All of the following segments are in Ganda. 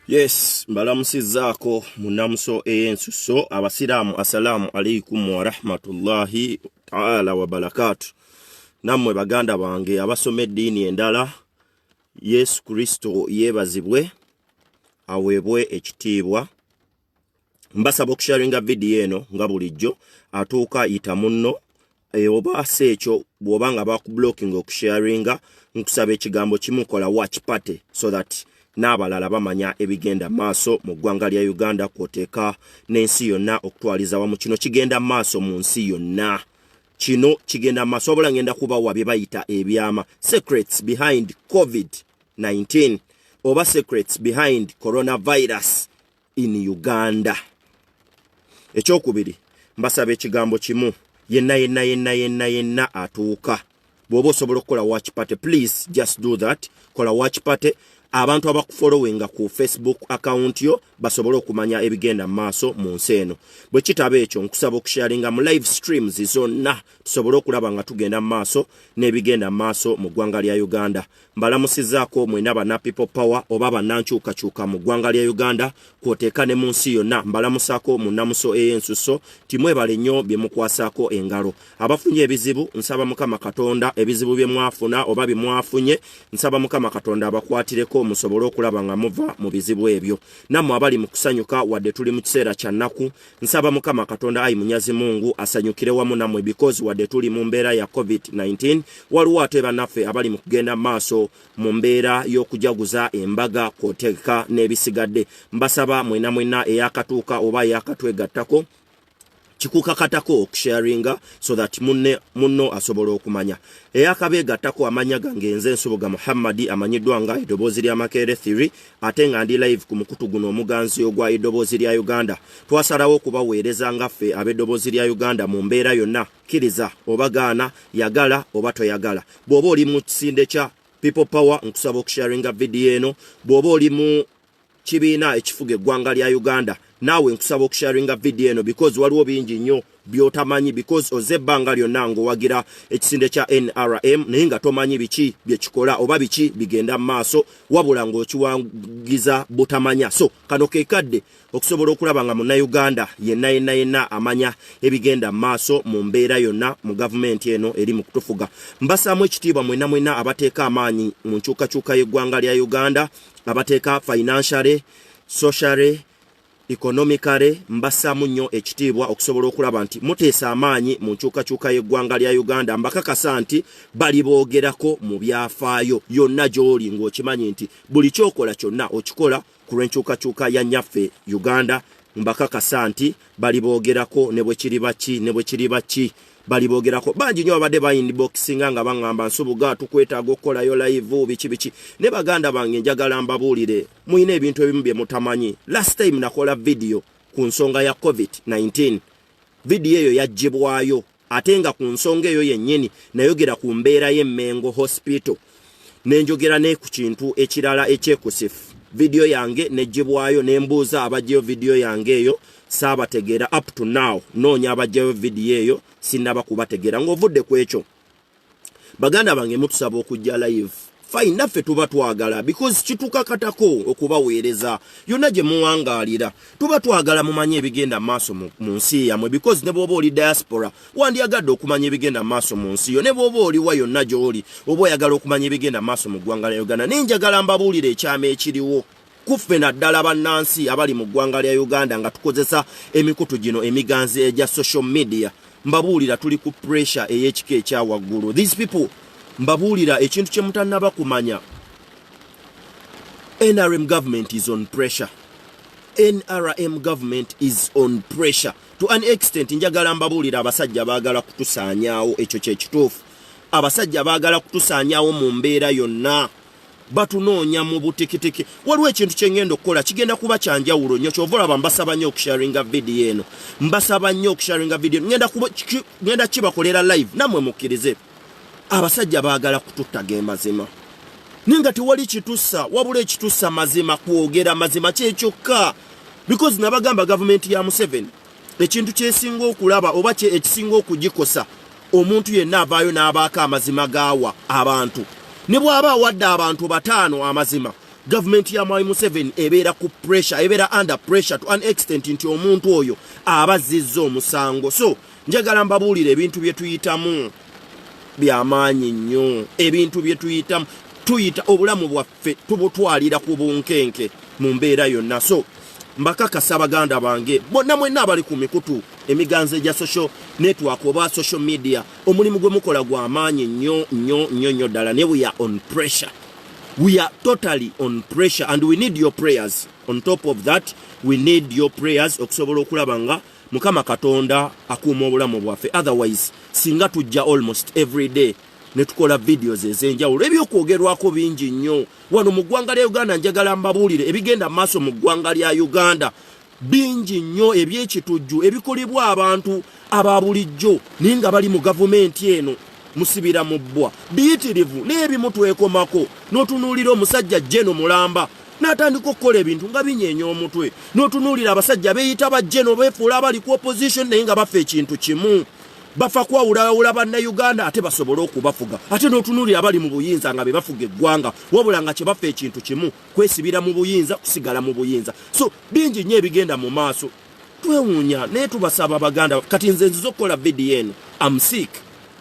Yes, mbalamusizaako munamuso eyensuso abasiraamu assalamu alaikum wa rahmatullahi ta'ala wa barakatuh. Nammwe baganda bange abasoma eddiini endala, Yesu Kristo yebazibwe aweebwe ekitiibwa. Mbasaba okusharinga video eno nga bulijjo atuuka yita munno oba seekyo bw'obanga bakublocking okusharinga nkusaba ekigambo kimu kola watch party so that n'abalala bamanya ebigenda maaso mu ggwanga lya Uganda kwoteeka n'ensi yonna okutwaliza wamu. Kino kigenda maaso mu nsi yonna. Kino kigenda maaso wabula ngenda kubawa bye bayita ebyama secrets behind COVID-19 oba secrets behind coronavirus in Uganda. Ekyokubiri mbasaba ekigambo kimu yenna atuuka bw'oba osobola okukola watch party, please just do that. Kola watch party. Abantu abakufollowinga ku Facebook account yo basobole okumanya ebigenda maaso mu nsi eno. Bwe kitaba ekyo nkusaba okusharinga mu live streams zonna tusobole okulaba nga tugenda maaso n'ebigenda maaso mu ggwanga lya Uganda. Mbalamusizaako mwena bana people power oba bannankyukakyuka mu ggwanga lya Uganda kwoteeka ne mu nsi yonna. Mbalamusaako mu namuso eyensuso timwebale nnyo bye mukwasaako engalo. Abafunye ebizibu nsaba Mukama Katonda ebizibu bye mwafuna oba bye mwafunye nsaba Mukama Katonda abakwatireko musobole okulaba nga muva mu bizibu ebyo. Nammwe abali mu kusanyuka wadde tuli mu kiseera kya nnaku nsaba Mukama Katonda ayi munyazi Mungu asanyukire wamu nammwe because wadde tuli mu mbeera ya COVID-19 waliwo ate bannaffe abali mu kugenda maaso mu mbeera y'okujaguza embaga kwoteeka n'ebisigadde. Mbasaba mwena eyakatuuka oba eyakatwegattako kikukakatako okusharinga so that munno asobola okumanya. Eyakabeegattako amanya gange nze Nsubuga Muhammadi amanyiddwa nga eddoboozi lya Makerere Theory ate nga ndi live ku mukutu guno omuganzi ogwa eddoboozi lya Uganda. Twasalawo okubaweereza ngaffe ab'eddoboozi lya Uganda mu mbeera yonna. Kkiriza oba gaana, yagala oba toyagala. Bw'oba oli mu kisinde kya people power nkusaba okusharinga video eno. Bw'oba oli mu kibiina ekifuga eggwanga lya Uganda naawe nkusaba okusharinga video eno because waliwo bingi nnyo byotamanyi because ozebbanga lyonna ng'owagira ekisinde kya NRM naye nga tomanyi biki bye kikola oba biki bigenda mu maaso wabula ng'okiwangiza butamanya. So kano ke kadde okusobola okulaba nga munnayuganda yenna amanya ebigenda mu maaso mu mbeera yonna mu gavumenti eno eri mu kutufuga. Mbasaamu ekitiibwa mwenna abateeka amaanyi mu nkyukakyuka y'eggwanga lya Uganda, abateeka financially, socially, economically. Mbasaamu nnyo ekitiibwa okusobola okulaba nti muteesa amaanyi mu nkyukakyuka y'eggwanga lya Uganda. Mbakakasa nti bali boogerako mu byafaayo yonna gy'oli ng'okimanyi nti buli kyokola kyonna okikola ku lw'enkyukakyuka ya nnyaffe Uganda. Mbakakasa nti bali boogerako ne bwe kiri baki bali boogerako. Bangi nnyo abadde bayinboxinga nga baŋŋamba Nsubuga tukwetaaga okukolayo live biki ne baganda bange njagala mbabuulire muyina ebintu ebimu bye mutamanyi. Last time nakola video ku nsonga ya COVID-19. Video eyo yaggyibwayo ate nga ku nsonga eyo yennyini nayogera ku mbeera y'Emmengo Hospital nenjogera ne ku kintu ekirala ekyekusifu. Video yange neggyibwayo nembuuza abajjayo video yange eyo saabategeera up to now. Noonya abajjayo video eyo sinnaba kubategeera. Ng'ovudde ku ekyo baganda bange mutusaba okujja live. Fine, naffe tuba twagala because kitukakatako okubaweereza yonna gye muwangaalira. Tuba twagala mumanye ebigenda maaso mu nsi yammwe because ne bw'oba oli diaspora wandyagadde okumanya ebigenda maaso mu nsi yo. Ne bw'oba oliwa yonna gy'oli oba oyagala okumanya ebigenda maaso mu ggwanga lya Uganda. Naye njagala mbabuulire ekyama ekiriwo kuffe naddala bannansi abali mu ggwanga lya Uganda nga tukozesa emikutu gino emiganzi egya social media. Mbabuulira tuli ku pressure ey'ekika ekya waggulu. These people mbabuulira ekintu kye mutannaba kumanya. NRM government is on pressure. NRM government is on pressure to an extent. Njagala mbabuulira abasajja baagala kutusaanyaawo. Ekyo kye kituufu. Abasajja baagala kutusaanyaawo mu mbeera yonna. Batunoonya mu butikitiki. Waliwo ekintu kye ngenda okukola kigenda kuba kyanjawulo nnyo. Kyova olaba mbasaba nnyo okusharinga video eno. Mbasaba nnyo okusharinga video. Ngenda kibakolera live nammwe mukkirize. Abasajja baagala kututtaga emazima. Ninga tewali kitussa wabula ekitussa mazima kwogera mazima kyekyokka. Because nabagamba gavumenti ya Museveni ekintu kyesinga okulaba oba ekisinga okugikosa omuntu yenna avaayo n'abaako amazima gaawa abantu. Ne bw'aba awadde abantu 5 amazima, gavumenti ya Mwai Museveni ebeera ku pressure, ebeera under pressure to an extent nti omuntu oyo abazizza omusango. So njagala mbabuulire ebintu bye tuyitamu byamaanyi nnyo. Ebintu bye tuyita obulamu bwaffe tubutwalira ku bunkenke mu mbeera yonna. So mbakakasa abaganda bange bonna mwenna abali ku mikutu emiganzo egya social network oba social media, omulimu gwe mukola gw'amaanyi nnyo ddala. Ne we are on pressure. We are totally on pressure and we need your prayers. On top of that, we need your prayers okusobola okulaba nga Mukama Katonda akuuma obulamu bwaffe. Otherwise singa tujja almost every day ne tukola videos ez'enjawulo ebyokwogerwako bingi nnyo wano mu ggwanga lya Uganda. Njagala mbabuulire ebigenda maaso mu ggwanga lya Uganda bingi nnyo ebyekitujju ebikolebwa abantu aba bulijjo naye nga bali mu gavumenti eno musibira mu bbwa biyitirivu n'ebimu twekomako n'otunuulira omusajja Jeno Mulamba n'atandika okukola ebintu nga binyeenya omutwe, n'otunuulira abasajja beeyita ba Jeno beefuula abali ku opposition naye nga bafa ekintu kimu. Bafa kwawulawula bannayuganda ate basobole okubafuga. Ate n'otunuulira abali mu buyinza nga be bafuga eggwanga wabula nga kye bafa ekintu kimu, kwesibira mu buyinza, kusigala mu buyinza. So bingi nnyo ebigenda mu maaso. Twewuunya naye tubasaba abaganda. Kati nze nziza okukola video eno I'm sick.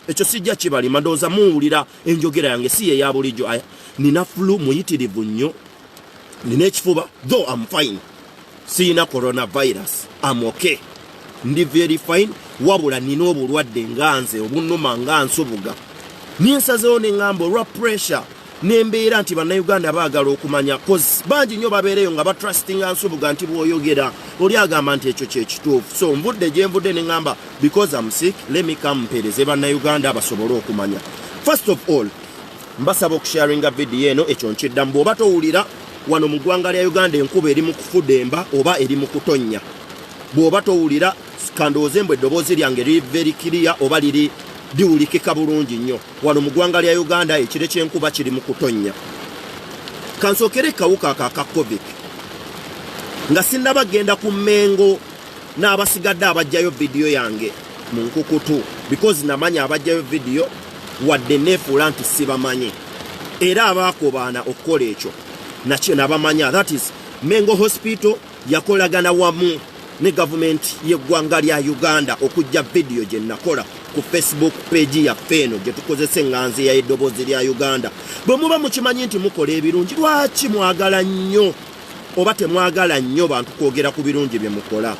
Ekyo sijja kibalima, ndowooza muwulira enjogera yange si ye ya bulijjo. Nina flu muyitirivu nnyo, nina ekifuba though I'm fine. Sina coronavirus, I'm okay. Ndi very fine wabula nina obulwadde nganze obunnuma nga Nsubuga. Ninsazeewo ne ngamba olwa pressure n'embeera nti bannayuganda baagala okumanya cause bangi nnyo babeereyo nga batrustinga Nsubuga nti bw'oyogera oli agamba nti ekyo kye kituufu. So nvudde gye nvudde ne ngamba because I'm sick, let me come mpeereze bannayuganda basobole okumanya. First of all mbasaba okusharinga video eno. Ekyo nkiddamu bw'oba towulira wano mu ggwanga lya Uganda enkuba eri mu kufudemba oba eri mu kutonnya. Bw'oba towulira kandooze mbwe eddoboozi lyange liri very clear oba liwulikika bulungi nnyo. Wano mu ggwanga lya Uganda ekire ky'enkuba kiri mu kutonnya. Kansookere kawuka aka COVID nga sinnaba genda ku Mmengo n'abasigadde abajjayo video yange. mu nkukutu because namanya abajjayo video wadde nefuula nti sibamanyi era abaakobaana okukola ekyo nakyo nabamanya. That is Mengo Hospital yakolagana wamu ne government y'eggwanga lya Uganda okujja video gye nakola ku Facebook page ya Feno gye tukozese nganzi ya eddobozi lya Uganda. Bwe muba mukimanyi nti mukola ebirungi lwaki mwagala nnyo oba temwagala nnyo bantu kwogera ku birungi bye mukola?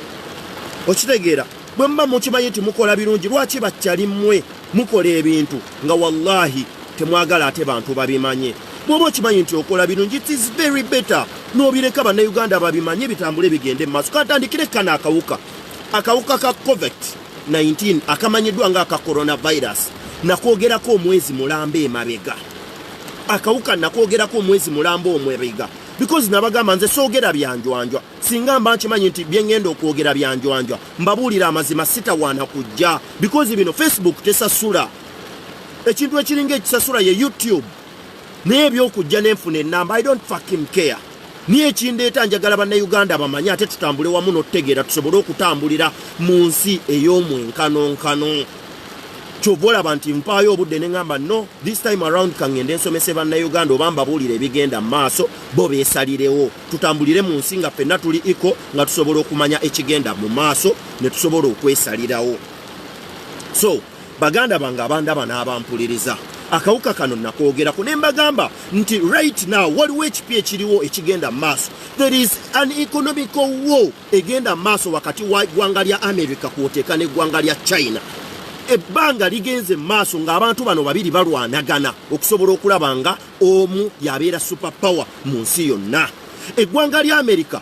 Okitegeera, bwe muba mukimanyi nti mukola birungi lwaki bakyali mmwe mukola ebintu nga wallahi temwagala ate bantu babimanye? Bw'oba okimanyi nti okola birungi it is very better n'obireka bannayuganda babimanye bitambule bigende mu maaso. Katandikire kana akawuka ka COVID-19 akamanyiddwa nga aka coronavirus nakwogerako omwezi mulamba emabega. Akawuka nakwogerako omwezi mulamba omwebega because nabagamba nze soogera byanjwanjwa. Singa mba nkimanyi nti byengenda okwogera byanjwanjwa mbabuulira amazima sitawaana kujja because bino Facebook tesasula. Ekintu ekiringa ekisasula ye YouTube naye ebyokujja n'enfuna ennamba I don't fucking care. Niye ekindeeta njagala bannayuganda bamanye ate tutambule wamu n'otutegeera tusobole okutambulira mu nsi ey'omwenkanonkano. Kyova olaba nti mpaayo obudde ne ngamba no this time around kangende nsomese bannayuganda oba mbabuulire ebigenda mu maaso bo beesalirewo tutambulire mu nsi nga ffenna tuli iko nga tusobola okumanya ekigenda mu maaso ne tusobola okwesalirawo. So baganda bange abandaba n'abampuliriza akawuka kano nakwogerako ne mbagamba nti right now waliwo ekipi ekiriwo ekigenda mu maaso. There is an economical war egenda mu maaso wakati wa eggwanga lya America kwoteeka n'eggwanga lya China. Ebbanga ligenze mu maaso ng'abantu bano babiri balwanagana okusobola okulaba nga omu yabeera super power mu nsi yonna. Eggwanga lya America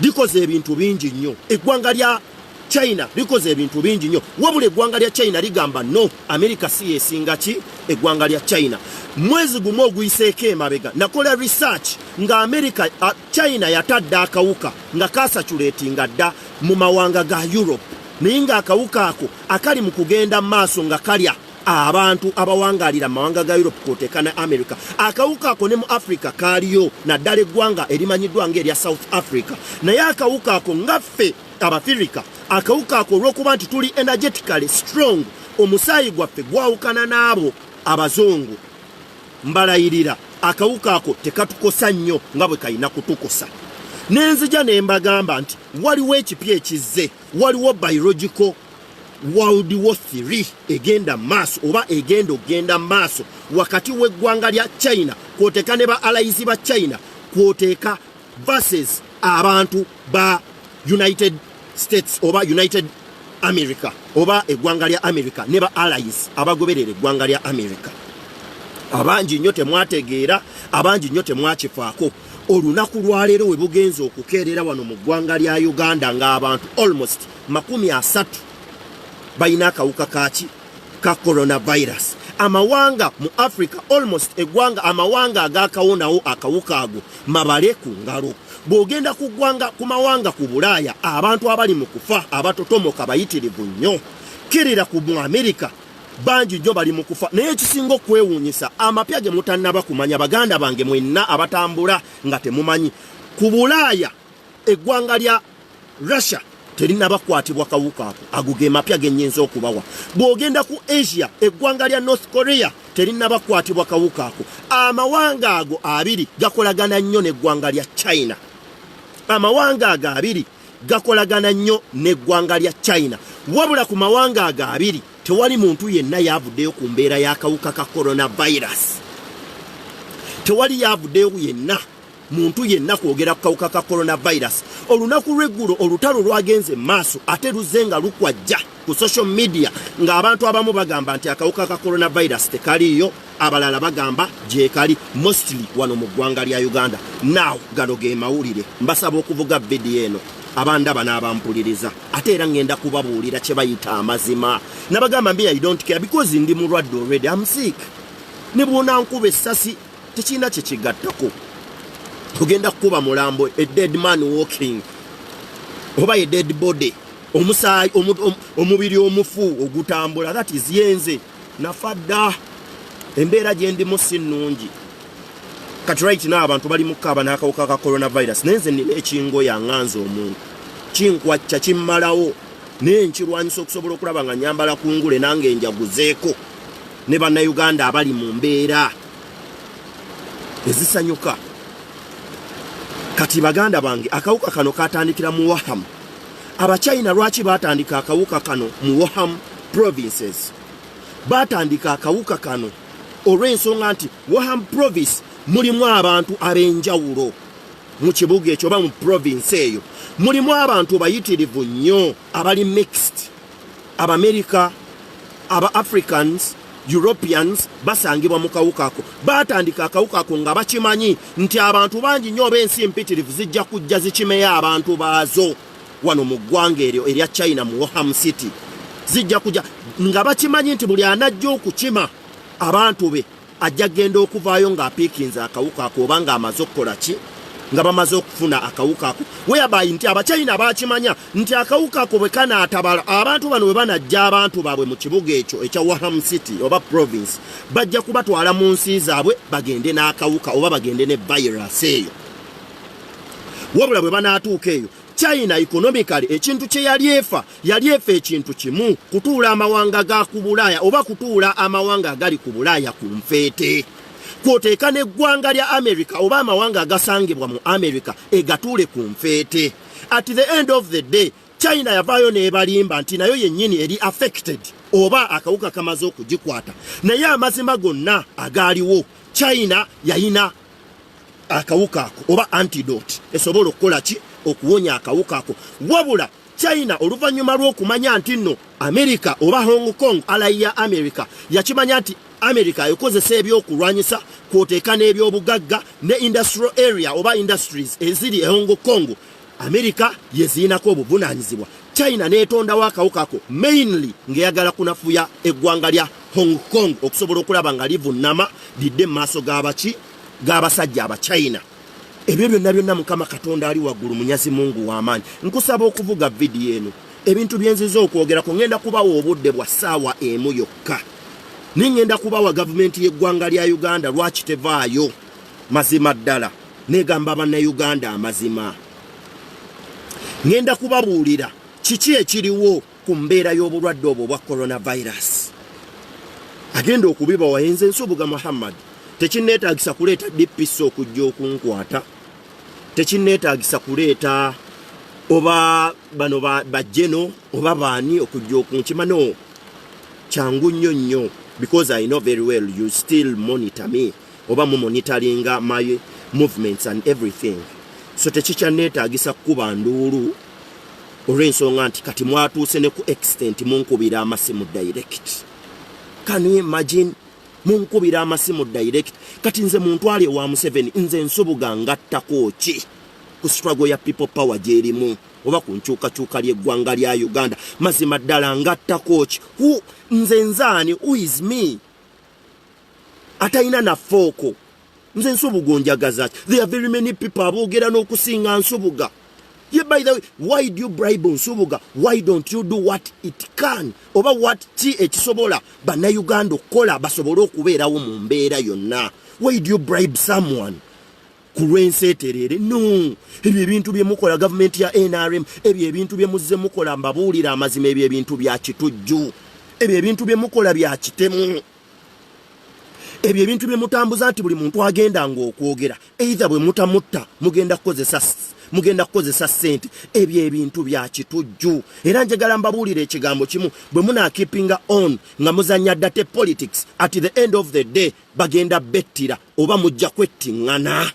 likoze ebintu bingi nnyo, eggwanga lya China likoze ebintu bingi nnyo, wabula eggwanga lya China ligamba no America si yesinga ki eggwanga lya China. Mwezi gumu oguyiseeko emabega nakola research nga America China yatadde akawuka nga kasaculatinga dda mu mawanga ga Europe naye nga akawuka ako akali mu kugenda mu maaso nga kalya abantu abawangalira mawanga ga Europe kwoteeka ne America. Akawuka ako ne mu Africa kaaliyo naddala eggwanga erimanyiddwa ng'erya South Africa naye akawuka ako ngaffe Abafirika akawuka ako olw'okuba nti tuli energetically strong omusaayi gwaffe gwawukana n'abo abazungu mbalayirira akawuka ako tekatukosa nnyo nga bwe kalina kutukosa. Nenzija ne mbagamba nti waliwo ekipi ekizze, waliwo biological World War 3 egenda maaso oba egenda ogenda maaso wakati w'eggwanga lya China kwoteeka ne ba allies ba China kwoteeka versus abantu ba United States oba United America oba eggwanga lya America ne ba allies abagoberera eggwanga lya America. Abangi nnyo temwategeera, abangi nnyo temwakifaako. Olunaku lwaleero we bugenza okukeerera wano mu ggwanga lya Uganda ng'abantu almost 30 balina akawuka kaki ka coronavirus. Amawanga mu Africa almost eggwanga amawanga agakawonawo akawuka ago mabale ku ngalo. Bw'ogenda ku ggwanga ku mawanga ku Bulaaya abantu abali mu kufa abatotomoka bayitirivu nnyo. Kirira ku mu America bangi nnyo bali mu kufa naye ekisinga okwewuunyisa amapya ge mutannaba kumanya baganda bange mwenna abatambula nga temumanyi ku Bulaaya eggwanga lya Russia terina bakwatibwa kawuka ako ago ge mapya ge nnyinza okubawa. Bw'ogenda ku Asia eggwanga lya North Korea terina bakwatibwa kawuka ako. Amawanga ago abiri gakolagana nnyo n'eggwanga lya China. Amawanga ago abiri gakolagana nnyo n'eggwanga lya China wabula ku mawanga ago abiri tewali muntu yenna yavuddeyo ku mbeera y'akawuka ka coronavirus. Tewali yavuddeyo yenna muntu yenna kwogera ku kawuka ka coronavirus. Olunaku lw'eggulo olutalo lwagenze maaso ate luzenga lukwajja ku social media ng'abantu abamu bagamba nti akawuka ka coronavirus tekaliyo, abalala bagamba gyekali mostly wano mu ggwanga lya Uganda. Now gano ge mawulire mbasaba okuvuga video eno abandaba n'abampuliriza ate era ngenda kubabuulira kye bayita amazima. Nabagamba mbi I don't care because ndi mulwadde already, I'm sick. Ne bw'onankuba essasi tekirina kye kigattako. Tugenda kukuba mulambo a dead man walking oba a dead body omusaayi omubiri omufu ogutambula. That is yenze nafadda embeera gye ndimu si nnungi. Kati right now abantu bali mukaba n'akawuka ka coronavirus nenze nina ekingo yanganza omuntu kinkwacca kimmalawo n'enkirwanyisa okusobola okulaba nga nyambala ku ngule nange njaguzeeko ne bannayuganda abali mu mbeera ezisanyuka. Kati baganda bange, akawuka kano katandikira mu Wuhan. Abachina lwaki batandika akawuka kano mu Wuhan provinces? Batandika akawuka kano olw'ensonga nti Wuhan province mulimu abantu ab'enjawulo. Mu kibuga ekyo oba mu province eyo mulimu abantu bayitirivu nnyo abali mixed. Aba-America, aba-Africans, Europeans basangibwa mu kawuka ako. Batandika akawuka ako nga bakimanyi nti abantu bangi nnyo b'ensi empitirivu zijja kujja zikimeya abantu baazo wano mu ggwanga eryo erya China mu Wuhan City. Zijja kujja nga bakimanyi nti buli anajja okukima abantu be ajja genda okuvaayo ng'apiikinze akawuka ako oba ng'amaze okukola ki nga bamaze okufuna akawuka ako. Whereby nti abachina bakimanya nti akawuka ako bwe kanaatabala abantu bano bwe banajja abantu baabwe mu kibuga ekyo ekya Wuhan City oba province bajja kubatwala mu nsi zaabwe bagende n'akawuka oba bagende ne virus eyo. Wabula bwe banaatuuka eyo China economically ekintu kye yali efa ekintu kimu, kutuula amawanga ga ku Bulaaya oba kutuula amawanga agali ku Bulaaya ku nfeete. Kwoteeka n'eggwanga lya America oba amawanga agasangibwa mu America egatuule ku nfeete. At the end of the day China yavaayo n'ebalimba nti nayo yennyini eri affected oba akawuka kamaze okugikwata. Naye amazima gonna agaaliwo China yayina akawuka ako oba antidote esobola okukola ki okuwonya akawuka ako. Wabula China oluvannyuma lw'okumanya nti nno America oba Hong Kong alayi ya America yakimanya nti America ekozesa ebyokulwanyisa kwoteeka n'ebyobugagga ne industrial area oba industries eziri e Hong Kong America yeziinako obuvunaanyizibwa. China neetondawo akawuka ako mainly ng'eyagala kunafuya eggwanga lya Hong Kong okusobola okulaba nga livunnama lidde mu maaso g'abasajja aba China. Ebyo byonna Mukama Katonda ali waggulu munyazi Mungu w'amaanyi. Nkusaba okuvuga vidiyo eno ebintu byenziza okwogerako ngenda kubawa obudde bwa ssaawa emu yokka. Ningenda kubawa gavumenti y'eggwanga lya Uganda lwaki tevaayo mazima ddala negamba bannayuganda amazima. Ngenda kubabuulira kiki ekiriwo ku mbeera y'obulwadde obwo obwa coronavirus. Agenda okubibawa yenze Nsubuga Muhammad. Tekinneetaagisa kuleeta DPS okujja okunkwata. Tekinneetaagisa kuleeta oba bano bajjeno oba baani okujja okunkima. No, kyangu nnyo because I know very well you still monitor me oba mu monitoringa my movements and everything. So tekikyanneetaagisa kuba nduulu olw'ensonga nti kati mwatuuse ne ku extent munkubira amasimu direct. Can you imagine? Munkubira amasimu direct. Kati nze muntwale wa Museveni nze Nsubuga ngattako ki ku struggle ya people power gyerimu oba ku nkyukakyuka ly'eggwanga lya Uganda. Mazima ddala ngattako ki? Nze nzaani? Who is me? Atayina na fooko. Nze Nsubuga njagaza ki? There are very many people aboogera n'okusinga Nsubuga. Yeah, by the way, why do you bribe Nsubuga? Why don't you do what it can? Oba what ki ekisobola bannayuganda okukola basobole okubeerawo mu mbeera yonna? Why do you bribe someone? Kulwenseeterere? No. Ebyo ebintu bye mukola gavumenti ya NRM, ebyo ebintu bye muzze mukola mbabuulira amazima, ebyo ebintu bya kitujju, ebyo ebintu bye mukola bya kitemu, ebyo ebintu bye mutambuza nti buli muntu agenda ng'okwogera either bwe mutamutta mugenda kukozesa ssente. Ebyo ebintu bya kitujju. Era njagala mbabuulira ekigambo kimu, bwe muna keepinga on nga muzanya date politics, at the end of the day bagenda bettira oba mujja kwettiŋŋana.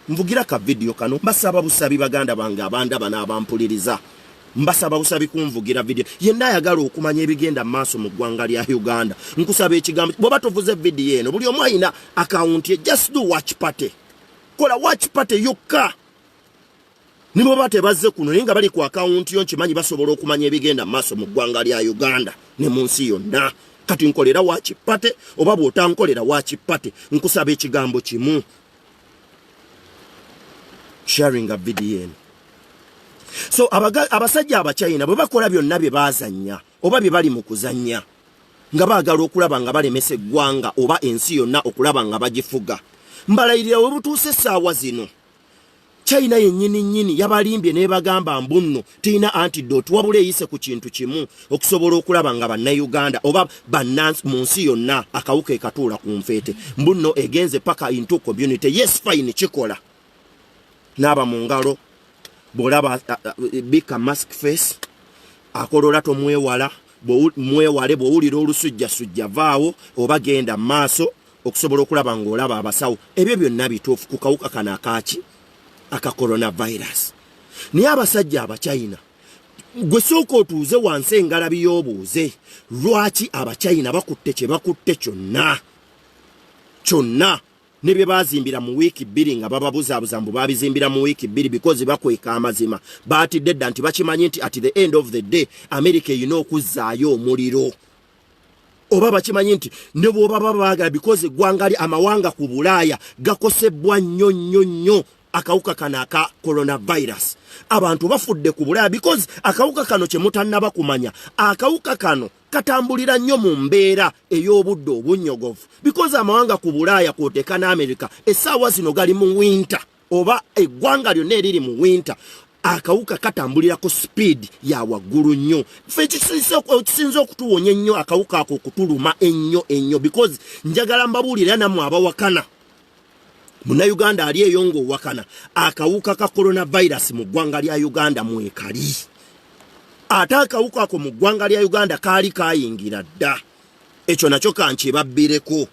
Mvugira ka video kano mbasaba busabi baganda bange abanda bana abampuliriza. Mbasaba busabi kunvugira video. Yenna ayagala okumanya ebigenda maaso mu ggwanga lya Uganda. Nkusaba ekigambo bw'oba tovuze video eno buli omu alina account ye, just do watch party. Kola watch party yokka. Nibo bate bazze kuno ninga bali ku account yo nkimanyi basobola okumanya ebigenda maaso mu ggwanga lya Uganda ne mu nsi yonna. Kati nkolera watch party oba bw'otankolera watch party, nkusaba ekigambo kimu. Sharing a video. So abasajja abachina bwe bakola byonna bye bazanya oba bye bali mu kuzanya nga baagala okulaba nga balemesa eggwanga oba ensi yonna okulaba nga bagifuga, mbalayirira we butuuse essaawa zino China yennyini yabalimbye nebagamba mbunno tina antidote wabule eyise ku kintu kimu okusobola okulaba nga bannayuganda oba bannansi mu nsi yonna akawuka ekatuula ku nfeete mbunno egenze paka into community. Yes fine kikola n'aba mu ngalo bw'olaba bika mask face akolola tomwewala mwewale bw'owulira olusujjasujja vaawo oba genda maaso okusobola okulaba ng'olaba abasawo. Ebyo byonna bituufu ku kawuka kano akaaki aka coronavirus. Naye abasajja Abachina gwe sooka otuuze wansi engalabi y'obuuze lwaki Abachina bakutte kye bakutte kyonna ne bye bazimbira mu wiiki 2 nga bababuzaabuza mbu babizimbira mu wiiki 2 because bakweka amazima baatidde dda nti bakimanyi nti at the end of the day America erina okuzzaayo omuliro oba bakimanyi nti ne bw'oba babaagala because eggwanga amawanga ku Bulaaya gakosebwa nnyo akawuka kano aka coronavirus. Abantu bafudde ku Bulaaya because akawuka kano kye mutannaba kumanya akawuka kano katambulira nnyo mu mbeera ey'obudde obunnyogovu because amawanga ku Bulaaya kw'oteeka n'Amerika essaawa zino gali mu winter oba eggwanga lyonna eriri mu winter akawuka katambulira ku speed ya waggulu nnyo. Ffe kisinze okutuwonya ennyo akawuka ako okutuluma ennyo because njagala mbabuulira nammwe abawakana Munnayuganda ali eyo ng'owakana akawuka ka coronavirus mu ggwanga lya Uganda mwekali. Ate akawuka ako mu ggwanga lya Uganda kaali kayingira dda. Ekyo nakyo kankibabbireko.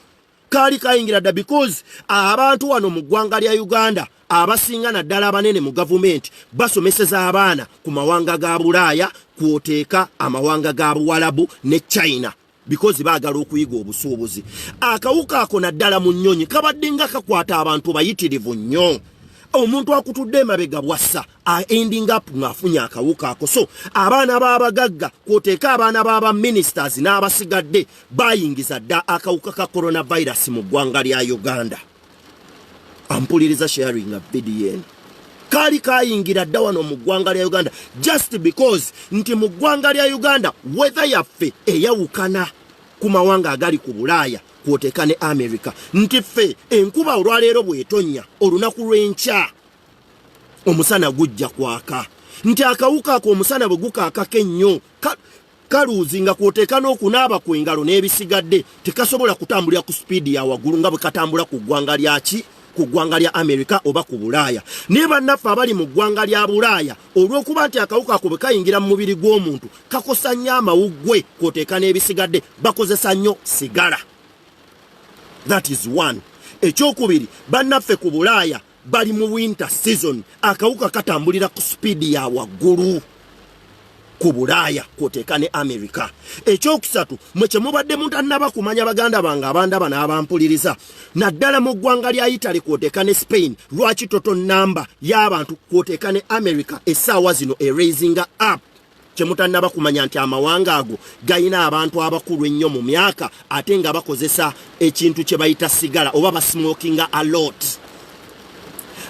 Kaali kayingira dda because abantu wano mu ggwanga lya Uganda abasinga naddala abanene mu gavumenti basomeseza abaana ku mawanga ga Bulaaya kw'oteeka amawanga ga Buwalabu ne China. Because baagala okuyiga obusuubuzi. Akawuka ako naddala mu nnyonyi kabadde nga kakwata abantu bayitirivu nnyo. Omuntu akutudde emabega bwassa ending up ng'afunye akawuka ako. So abaana b'abagagga kw'oteeka abaana b'aba ministers n'abasigadde bayingiza dda akawuka ka coronavirus mu ggwanga lya Uganda. Ampuliriza sharing a video. Kaali kayingira dda wano mu ggwanga lya Uganda just because nti mu ggwanga lya Uganda weather yaffe eyawukana ku mawanga agali ku Bulaaya kw'oteeka ne America. Nti ffe enkuba olwaleero bw'etonnya olunaku lw'enkya omusana gujja kwaka. Nti akawuka ako omusana bwe gukaakako ennyo kaluuzinga kw'oteeka n'okunaaba kw'engalo n'ebisigadde tekasobola kutambulira ku speed ya waggulu nga bwe katambula ku ggwanga lyaki ku ggwanga lya America oba ku Bulaaya. Naye bannaffe abali mu ggwanga lya Bulaaya olw'okuba nti akawuka ako bwe kayingira mu mubiri gw'omuntu kakosa nnyo amawuggwe kw'oteeka n'ebisigadde bakozesa nnyo sigala. That is one. Ekyokubiri bannaffe ku Bulaaya bali mu winter season akawuka katambulira ku speed ya waggulu ku Bulaaya kw'oteeka ne America. Ekyokusatu mwe kye mubadde mutannaba kumanya baganda bange abandaba n'abampuliriza naddala mu ggwanga lya Italy kw'oteeka ne Spain lwaki toto namba y'abantu kw'oteeka ne America essaawa zino eraising up. Kye mutannaba kumanya nti amawanga ago gayina abantu abakulu ennyo mu myaka ate nga bakozesa ekintu kye bayita sigala oba basmokinga a lot.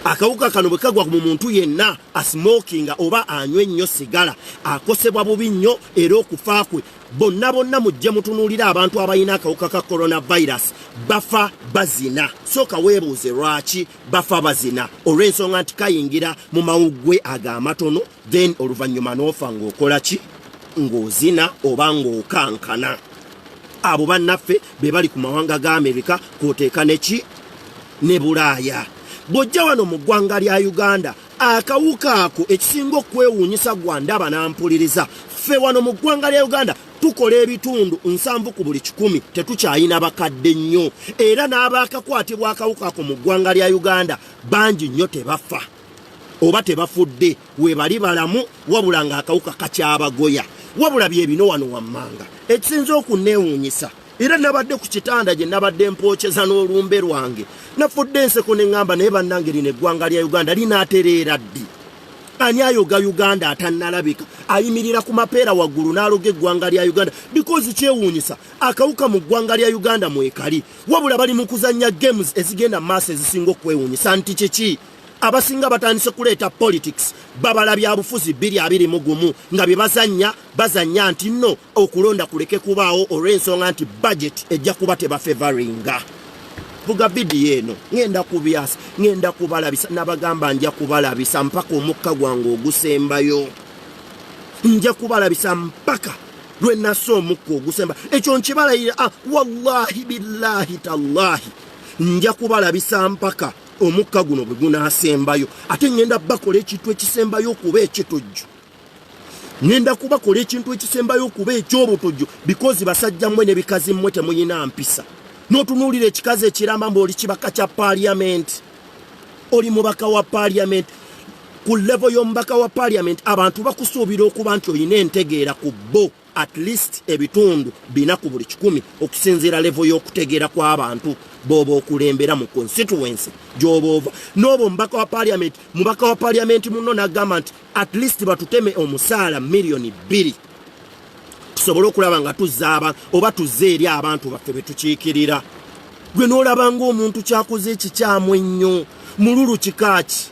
Akawuka kano bwe kagwa mu muntu yenna asmokinga oba anywe nnyo sigala akosebwa bubi nnyo era okufa kwe bonna mujje mutunuulira abantu abalina akawuka ka coronavirus bafa bazina. Sooka weebuuze lwaki bafa bazina olw'ensonga nti kayingira mu mawuggwe ag'amatono then oluvannyuma n'ofa ng'okola ki ng'ozina oba ng'okankana. Abo bannaffe be bali ku mawanga ga America kw'oteeka neki ne Bulaaya. Bw'ojja wano mu ggwanga lya Uganda akawuka ako ekisinga okwewuunyisa gwa ndaba n'ampuliriza ffe wano mu ggwanga lya Uganda tukola ebitundu 7 ku buli 100 tetukyayina bakadde nnyo era n'abaakakwatibwa akawuka ako mu ggwanga lya Uganda bangi nnyo tebafa oba tebafudde we bali balamu wabula nga akawuka kakyabagoya wabula bye bino wano wammanga ekisinza okunneewuunyisa era nabadde ku kitanda gye nabadde mpookyeza n'olumbe lwange nafudde enseko ne ŋŋamba naye bannange lino eggwanga lya Uganda linaatereera ddi. Ani ayoga Uganda atannalabika ayimirira ku mapeera waggulu n'aloga eggwanga lya Uganda because kyewuunyisa akawuka mu ggwanga lya Uganda mwekali wabula bali mu kuzannya games ezigenda maaso ezisinga okwewuunyisa nti kiki abasinga batandise kuleeta politics babala bya bufuzi 221 nga bye bazannya nti nno okulonda kuleke kubaawo olw'ensonga nti budget ejja kuba tebafavoringa. vuga video eno ngenda kubyasa ngenda kubalabisa nabagamba nja kubalabisa mpaka omukka gwange ogusembayo nja kubalabisa mpaka lwe naso omukka ogusemba ekyo nkibalayira wallahi billahi tallahi nja kubalabisa mpaka omukka guno bwe gunasembayo ate ngenda bakola ekintu ekisembayo okuba ekitujju ngenda kubakola ekintu ekisembayo okuba ekyobutujju because basajja mmwe ne bikazi mmwe temuyina mpisa n'otunuulira ekikazi ekiramba mbaoli kibaka kya parliament oli mubaka wa parliament ku level y'omubaka wa parliament abantu bakusuubira okuba nti olina entegeera ku bo at least ebitundu 4 ku buli 100 okusinziira level y'okutegeera kw'abantu boba okulembera mu constituency gy'oba ova n'oba omubaka wa parliament muno n'agamba nti at least batuteme omusaala million 2 tusobole okulaba nga tuzzaaba oba tuzze eri abantu baffe betukiikirira gwe n'olaba ng'omuntu kyakoze ekikyamu ennyo mululu kikaaki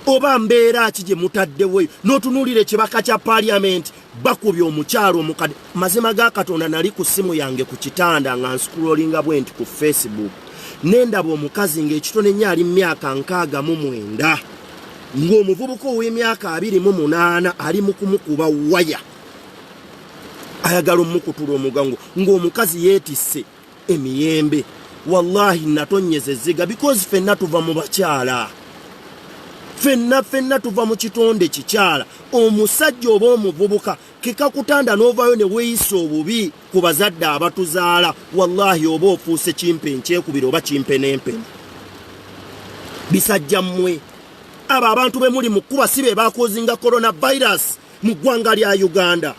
oba mbeera ki gye mutaddeweyo n'otunuulira ekibaka kya parliament bakubye omukyalo omukadde mazima ga Katonda nali ku simu yange ku kitanda nga nscrollinga bwenti ku Facebook nendaba omukazi ng'ekitone nnyo ali mu myaka 69 ng'omuvubuka ow'emyaka 28 ali mu kumukuba waya ayagala omukutula omugango ng'omukazi yeetisse emiyembe wallahi natonyeza ezziga because ffenna tuva mu bakyala ffenna tuva mu kitonde kikyala omusajja oba omuvubuka kikakutanda n'ovaayo ne weeyisa obubi ku bazadde abatuzaala wallahi oba ofuuse kimpe nkyekubira oba kimpe n'empene bisajja mmwe abo abantu be muli mu kkuba si be baakozinga coronavirus mu ggwanga lya Uganda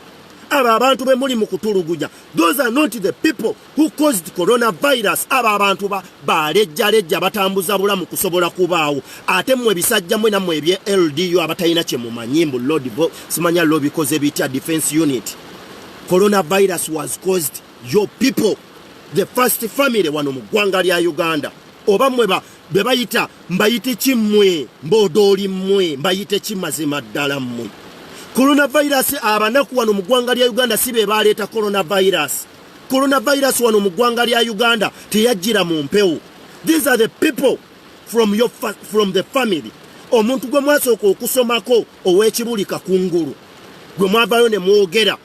abo abantu be muli mu kutulugunya those are not the people who caused coronavirus abo abantu balejjalejja batambuza bulamu kusobola kubaawo ate mmwe bisajja mmwe nammwe ebye LDU abatalina kye mumanyi mbu simanya lo bikoze bitya defense unit coronavirus was caused your people the first family wano mu ggwanga lya Uganda oba mmwe be bayita mbayite kimmwe mbodooli mmwe mbayite kimazima ddala mmwe coronavirus abanaku wano mu ggwanga lya Uganda si be baleeta coronavirus wano mu ggwanga lya Uganda teyajjira mu mpewo these are the people from the family omuntu gwe mwasooka okusomako ow'ekibulika kungulu gwe mwavaayo ne mwogera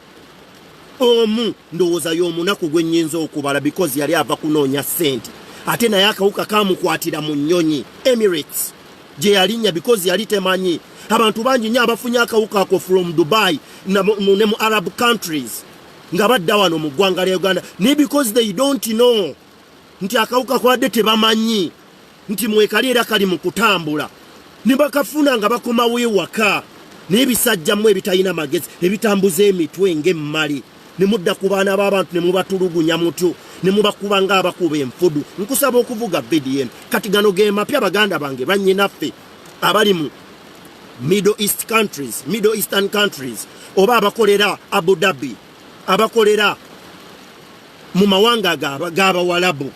omu ndowooza y'omunaku gwe nnyinza okubala because yali ava kunoonya ssente ate naye akawuka kamukwatira mu nnyonyi Emirates gye yalinnya because yali temanyi abantu bangi nnyo abafunye akawuka ako from Dubai ne mu Arab countries nga badda wano mu ggwanga lya Uganda ne because they don't know nti akawuka kwadde tebamanyi nti mwekali era kali mu kutambula ne bakafuna nga bakomawo ewaka n'ebisajja mmwe ebitalina magezi ebitambuza emitwe ng'emmali ne mudda ku baana b'abantu ne mubatulugunya mutyo ne mubakuba ng'abakuba enfudu nkusaba okuvuga VDN kati gano ge mapya baganda bange bannyinaffe abali mu Middle Eastern countries oba abakolera Abu Dhabi abakolera mu mawanga g'abawalabu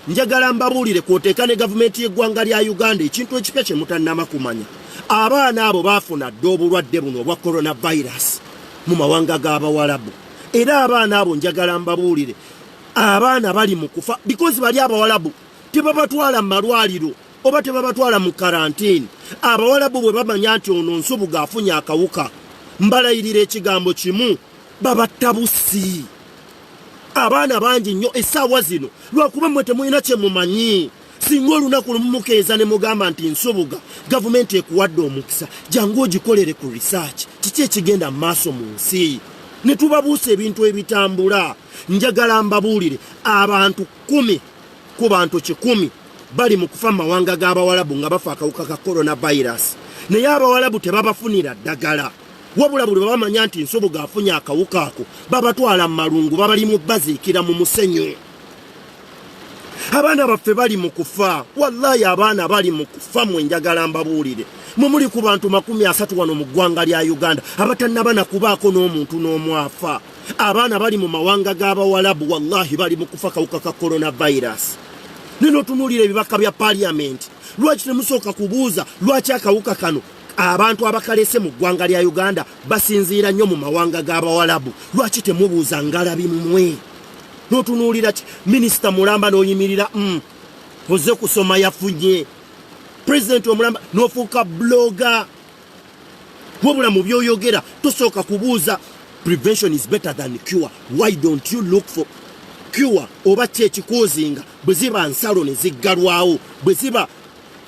njagala mbabuulire kwoteeka ne gavumenti y'eggwanga lya Uganda ekintu ekipya kye mutannama kumanya abaana abo baafuna dda obulwadde buno obwa coronavirus mu mawanga g'abawalabu era abaana abo njagala mbabuulire abaana bali mu kufa because bali abawalabu tebabatwala mu malwaliro oba tebabatwala mu karantini abawalabu bwe bamanya nti ono Nsubuga afunye akawuka mbalayirira ekigambo kimu babatta busi abaana bangi nnyo essaawa zino lwakuba mmwe temulina kye mumanyi singa olunaku lumumukeeza ne mugamba nti Nsubuga gavumenti ekuwadde omukisa jangu ogikolere ku research kiki ekigenda mu maaso mu nsi ne tubabuusa ebintu ebitambula njagala mbabuulire abantu 10 ku bantu 100 bali mu kufa mawanga g'abawalabu nga bafa akawuka ka coronavirus naye abawalabu tebabafunira ddagala wabula buli bamanya nti Nsubuga afunye akawuka ako babatwala mu malungu babali mu baziikira mu musenyu abaana baffe bali mu kufa wallahi abaana bali mu kufa mwe njagala mbabuulire mwe muli ku bantu 30 wano mu ggwanga lya Uganda abatannaba nakubaako n'omuntu n'omwafa abaana bali mu mawanga g'abawalabu wallahi bali mu kufa kawuka ka coronavirus nino tunuulira ebibaka bya parliament lwaki temusooka kubuuza lwaki akawuka kano abantu abakalese mu ggwanga lya Uganda basinziira nnyo mu mawanga g'abawalabu lwaki temubuuza ngalabi mmwe n'otunuulira minisita mulamba n'oyimirira oze kusoma yafunye president omulamba n'ofuuka bloga wabula mu byoyogera tosooka kubuuza prevention is better than cure. Why don't you look for cure oba kyekikuuzinga bwe ziba nsalo ne ziggalwawo bwe ziba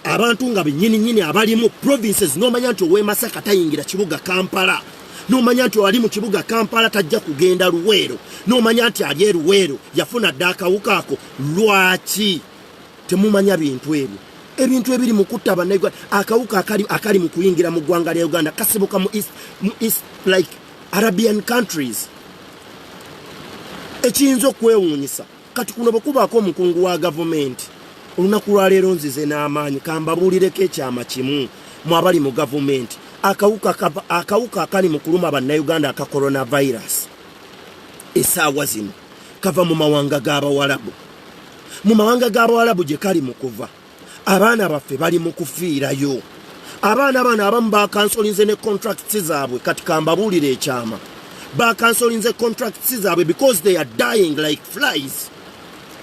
abantu nga bennyininyini abalimu provinces n'omanya nti ow'e Masaka tayingira kibuga Kampala n'omanya nti ali mu kibuga Kampala tajja kugenda Luweero n'omanya nti ali e Luweero yafuna dda akawuka ako lwaki temumanya bintu ebyo ebintu ebiri mu kutta bannayuganda akawuka akali mu kuyingira mu ggwanga lya Uganda kasibuka mu east like Arabian countries ekiyinza okwewuunyisa kati kuno bwe kubaako omukungu wa gavumenti olunaku lwaleero nzize n'amaanyi kambabuulireko ekyama kimu mu abali mu gavumenti akawuka akali mu kuluma bannayuganda aka coronavirus essaawa zino kava mu mawanga g'Abawarabu mu mawanga g'Abawarabu gye kali mu kuva abaana baffe bali mu kufiirayo abaana bano abamu bakansolinze ne contracts zaabwe kati kambabuulire ekyama bakansolinze contracts zaabwe because they are dying like flies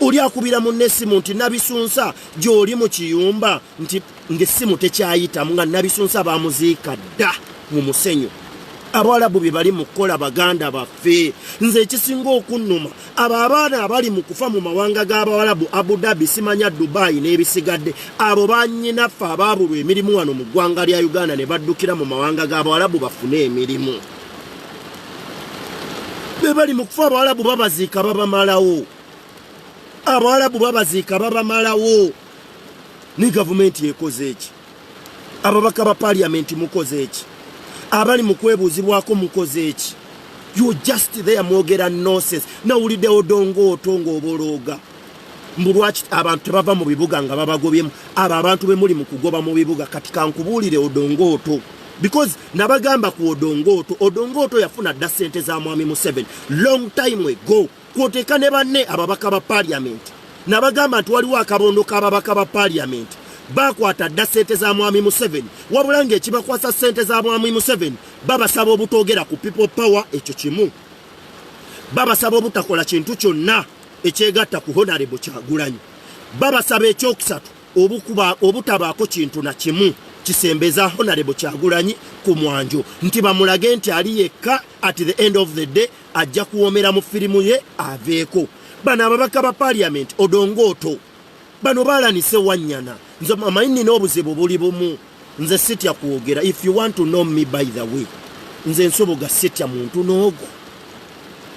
oli akubira mu nesimu nti nabisunsa gy'oli mu kiyumba nti ng'essimu tekyayitamu nga nabisunsa bamuziika dda mu musenyu Abawarabu bye bali mu kukola baganda baffe nze ekisinga okunnuma abo abaana abali mu kufa mu mawanga g'Abawarabu Abu Dhabi simanya Dubai n'ebisigadde abo bannyinaffe abaabulwa emirimu wano mu ggwanga lya Uganda ne baddukira mu mawanga g'Abawarabu bafune emirimu be bali mu kufa Abawarabu babaziika babamalawo Abawarabu babaziika babamalawo ni gavumenti ekoze eki ababaka ba parliament mukoze eki abali mu kwebuuzibwako mukoze eki you just there mwogera nonsense nawulidde Odongo Otongo obologa mbulwaki abantu tebava mu bibuga nga babagobyemu abo abantu be muli mu kugoba mu bibuga kati kankubuulire Odongo Oto because nabagamba ku Odongo Oto yafuna dda ssente za Mwami Museveni long time ago kwoteeka ne banne ababaka ba parliament nabagamba nti waliwo akabondo k'ababaka ba parliament bakwata dda ssente za Mwami Museveni wabula ng'ekibakwasa ssente za Mwami Museveni babasaba obutogera ku people power ekyo kimu babasaba obutakola kintu kyonna ekyegatta ku Honorable Kyagulanyi babasaba ekyokusatu obutabaako kintu na kimu kisembeza Honorable Kyagulanyi ku mwanjo nti bamulage nti ali yekka at the end of the day ajja kuwomera mu firimu ye aveeko bano ababaka ba parliament Odongo Oto bano balanise Wanyana nze amayini n'obuzibu buli bumu nze sitya kwogera if you want to know me by the way nze nsoboga sitya muntu n'ogwo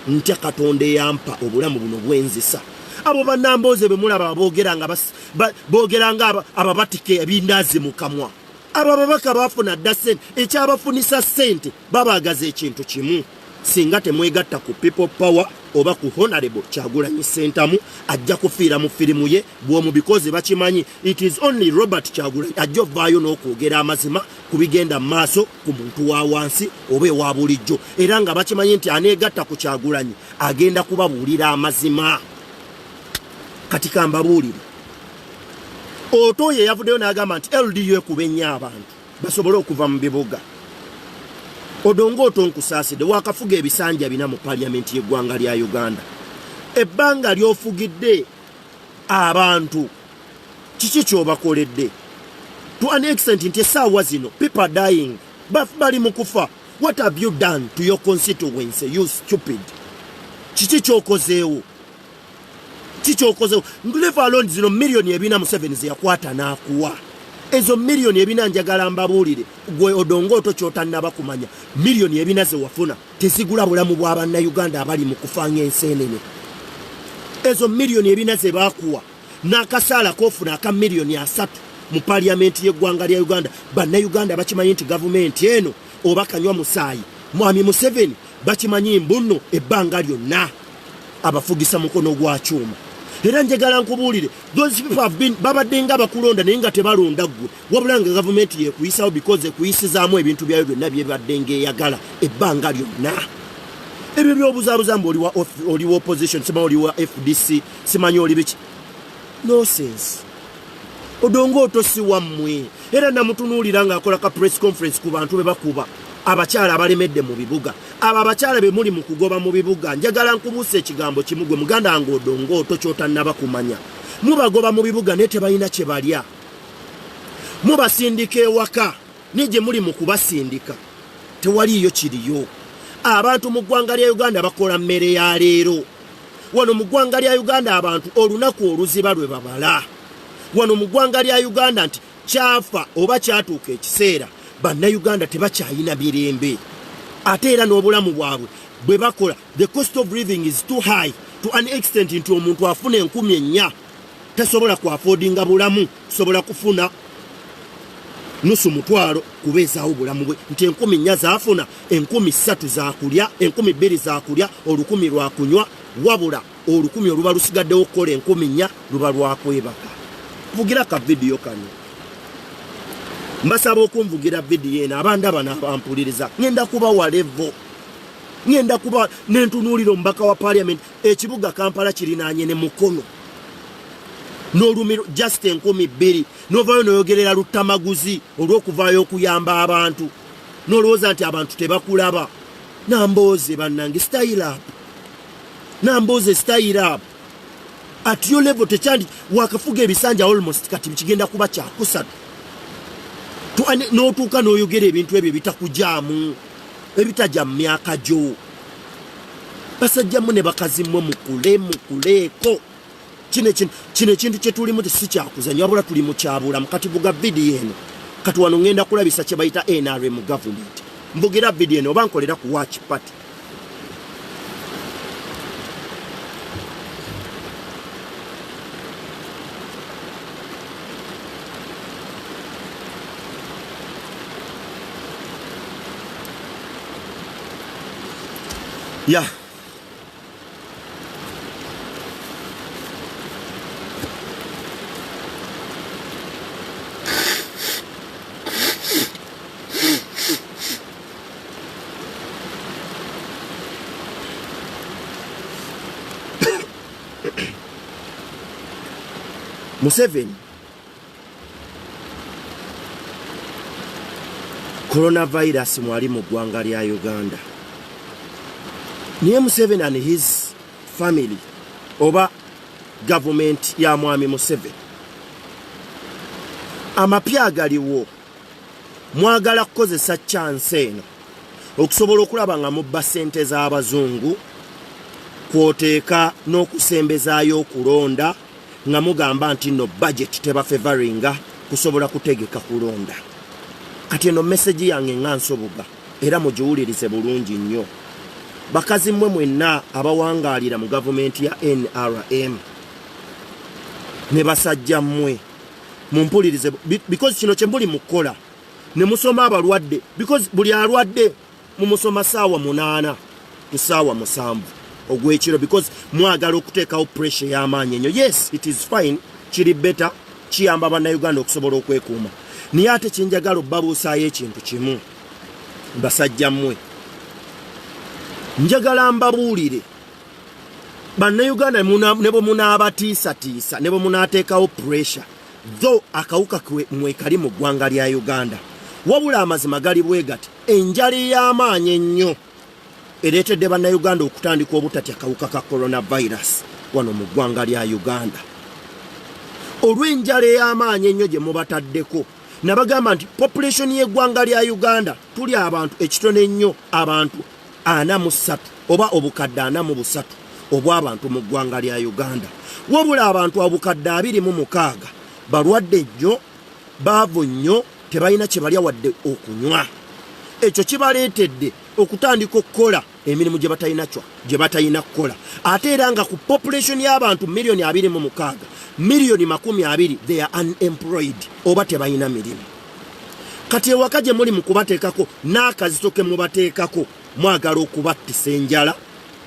ntya Katonda eyampa obulamu buno bwenzisa abo bannambooze be mulaba boogera nga ababatike ebindaazi mu kamwa abo ababaka baafuna dda ssente ekyabafunisa ssente babaagaza ekintu kimu singa temwegatta ku people power oba ku Honorable Kyagulanyi Ssentamu ajja kufiira mu firimu ye bw'omu because bakimanyi it is only Robert Kyagulanyi ajja ovaayo n'okwogera amazima ku bigenda mu maaso ku muntu wa wansi oba ewa bulijjo era nga bakimanyi nti aneegatta ku Kyagulanyi agenda kubabuulira amazima kati kambabuulire Oto ye yavuddeyo n'agamba nti LDU ekuba ennyo abantu basobole okuva mu bibuga Odongo Oto nkusaasidde wakafuga ebisanja bina mu parliament y'eggwanga lya Uganda ebbanga ly'ofugidde abantu kiki ky'obakoledde to an extent nti essaawa zino people dying bali mu kufa what have you done to your constituency you stupid kiki ky'okozeewo leave alone zino millioni ebina Museveni zeyakwata n'akuwa ezo millioni ebina njagala mbabuulire gwe Odongo Oto ky'otannaba kumanya millioni ebina ze wafuna tezigula bulamu bw'Abannayuganda abali mu kufanga enseenene ezo millioni ebina ze baakuwa n'akasaala k'ofuna aka millioni 3 mu parliament y'eggwanga lya Uganda Bannayuganda bakimanyi nti gavumenti eno oba kanywa musaayi Mwami Museveni bakimanyi mbunno ebbanga lyonna abafugisa mukono gwa kyuma era njagala nkubuulire those people have been babadde nga bakulonda naye nga tebalonda ggwe wabula nga gavumenti yekuyisawo because ekuyisizaamu ebintu byayo byonna byebadde ng'eyagala ebbanga lyonna ebyo by'obuzaabuza mbu oliwa opposition simanyi oliwa FDC simanyi oli biki no sense Odongo Oto si wammwe era namutunuulira ng'akola ka press conference ku bantu be bakuba abakyala abalemedde mu bibuga abo abakyala be muli mu kugoba mu bibuga njagala nkubuusa ekigambo kimu gwe muganda wange odongo tokyotannaba kumanya mubagoba mu bibuga naye tebalina kye balya mubasindika ewaka naye gye muli mu kubasindika tewaliyo kiriyo abantu mu ggwanga lya Uganda bakola mmere ya leero wano mu ggwanga lya Uganda abantu olunaku oluziba lwe babala wano mu ggwanga lya Uganda nti kyafa oba kyatuuka ekiseera bannayuganda tebakyayina mirembe ate era n'obulamu bwabwe bwe bakola the cost of living is too high to an extent nti omuntu afuna 4,000 tasobola kuafodinga bulamu sobola kufuna nusu mutwalo kubeezaawo bulamu bwe nti 4,000 zaafuna 3,000 zakulya 2,000 zakulya 1,000 lwakunywa wabula 1,000 oluba lusigaddewo okukola 4,000 luba lwakwebaka vugira ka vidiyo kano mbasaba okunvugira vidiyo eno abandaba n'abampuliriza ngenda kuba walevo ngenda kuba nentunuulira omubaka wa parliament ekibuga Kampala kirinaanye ne Mukono n'olumiro just 2,000 n'ovaayo n'oyogerera lutamaguzi olw'okuvaayo okuyamba abantu n'olowooza nti abantu tebakulaba nambooze bannange style up nambooze style up at your level tekyandi wakafuga ebisanja almost kati kigenda kuba kyakusatu n'otuuka n'oyogera ebintu ebyo bitakujaamu ebitajja mu myaka gyo basajjamu ne bakazimmwe mukuleeko kino ekintu kye tulimu si kyakuzanya wabula tuli mu kyabulamu kati vuga vidiyo eno kati wano ngenda kulabisa kye bayita NRM government mbugira vidiyo eno oba nkolera ku watch party ya Museveni coronavirus mwali mu ggwanga lya Uganda niye Museveni and his family oba government ya mwami Museveni amapya agaliwo mwagala kukozesa chance eno okusobola okulaba nga mubba ssente z'abazungu kwoteeka n'okusembezaayo okulonda nga mugamba nti no budget teba favoringa kusobola kutegeka kulonda kati eno message yange nga nsoboga era mugiwulirize bulungi nnyo bakazi mmwe mwenna abawangaalira mu gavumenti ya NRM ne basajja mmwe mumpulirize because kino kye mbuli mukola ne musoma abalwadde because buli alwadde mumusoma saawa 8 ku saawa 7 ogwekiro because mwagala okuteekawo pressure y'amaanyi ennyo yes it is fine kiri better kiyamba bannayuganda okusobola okwekuuma naye ate kyenjagala obbabuusaayo ekintu kimu basajja mmwe njagala mbabuulire bannayuganda ne bwe munaabatiisatiisa ne bwe munaateekawo pressure though akawuka mwekali mu ggwanga lya Uganda wabula amazima gali bwe gati enjala y'amaanyi ennyo ereetedde bannayuganda okutandika obutatya akawuka ka coronavirus wano mu ggwanga lya Uganda olw'enjala ey'amaanyi ennyo gye mubataddeko nabagamba nti population y'eggwanga lya Uganda tuli abantu ekitono ennyo abantu 43 oba obukadde 43 obw'abantu mu ggwanga lya Uganda wabula abantu obukadde 26 balwadde nnyo baavu nnyo tebalina kye balya wadde okunywa ekyo kibaleetedde okutandika okukola emirimu gye batalina kukola ate era nga ku population y'abantu miliyoni 26 miliyoni 20 they are unemployed oba tebalina mirimu kati ewaka gye muli mu kubateekako n'akazito ke mubateekako mwagala okubattisa enjala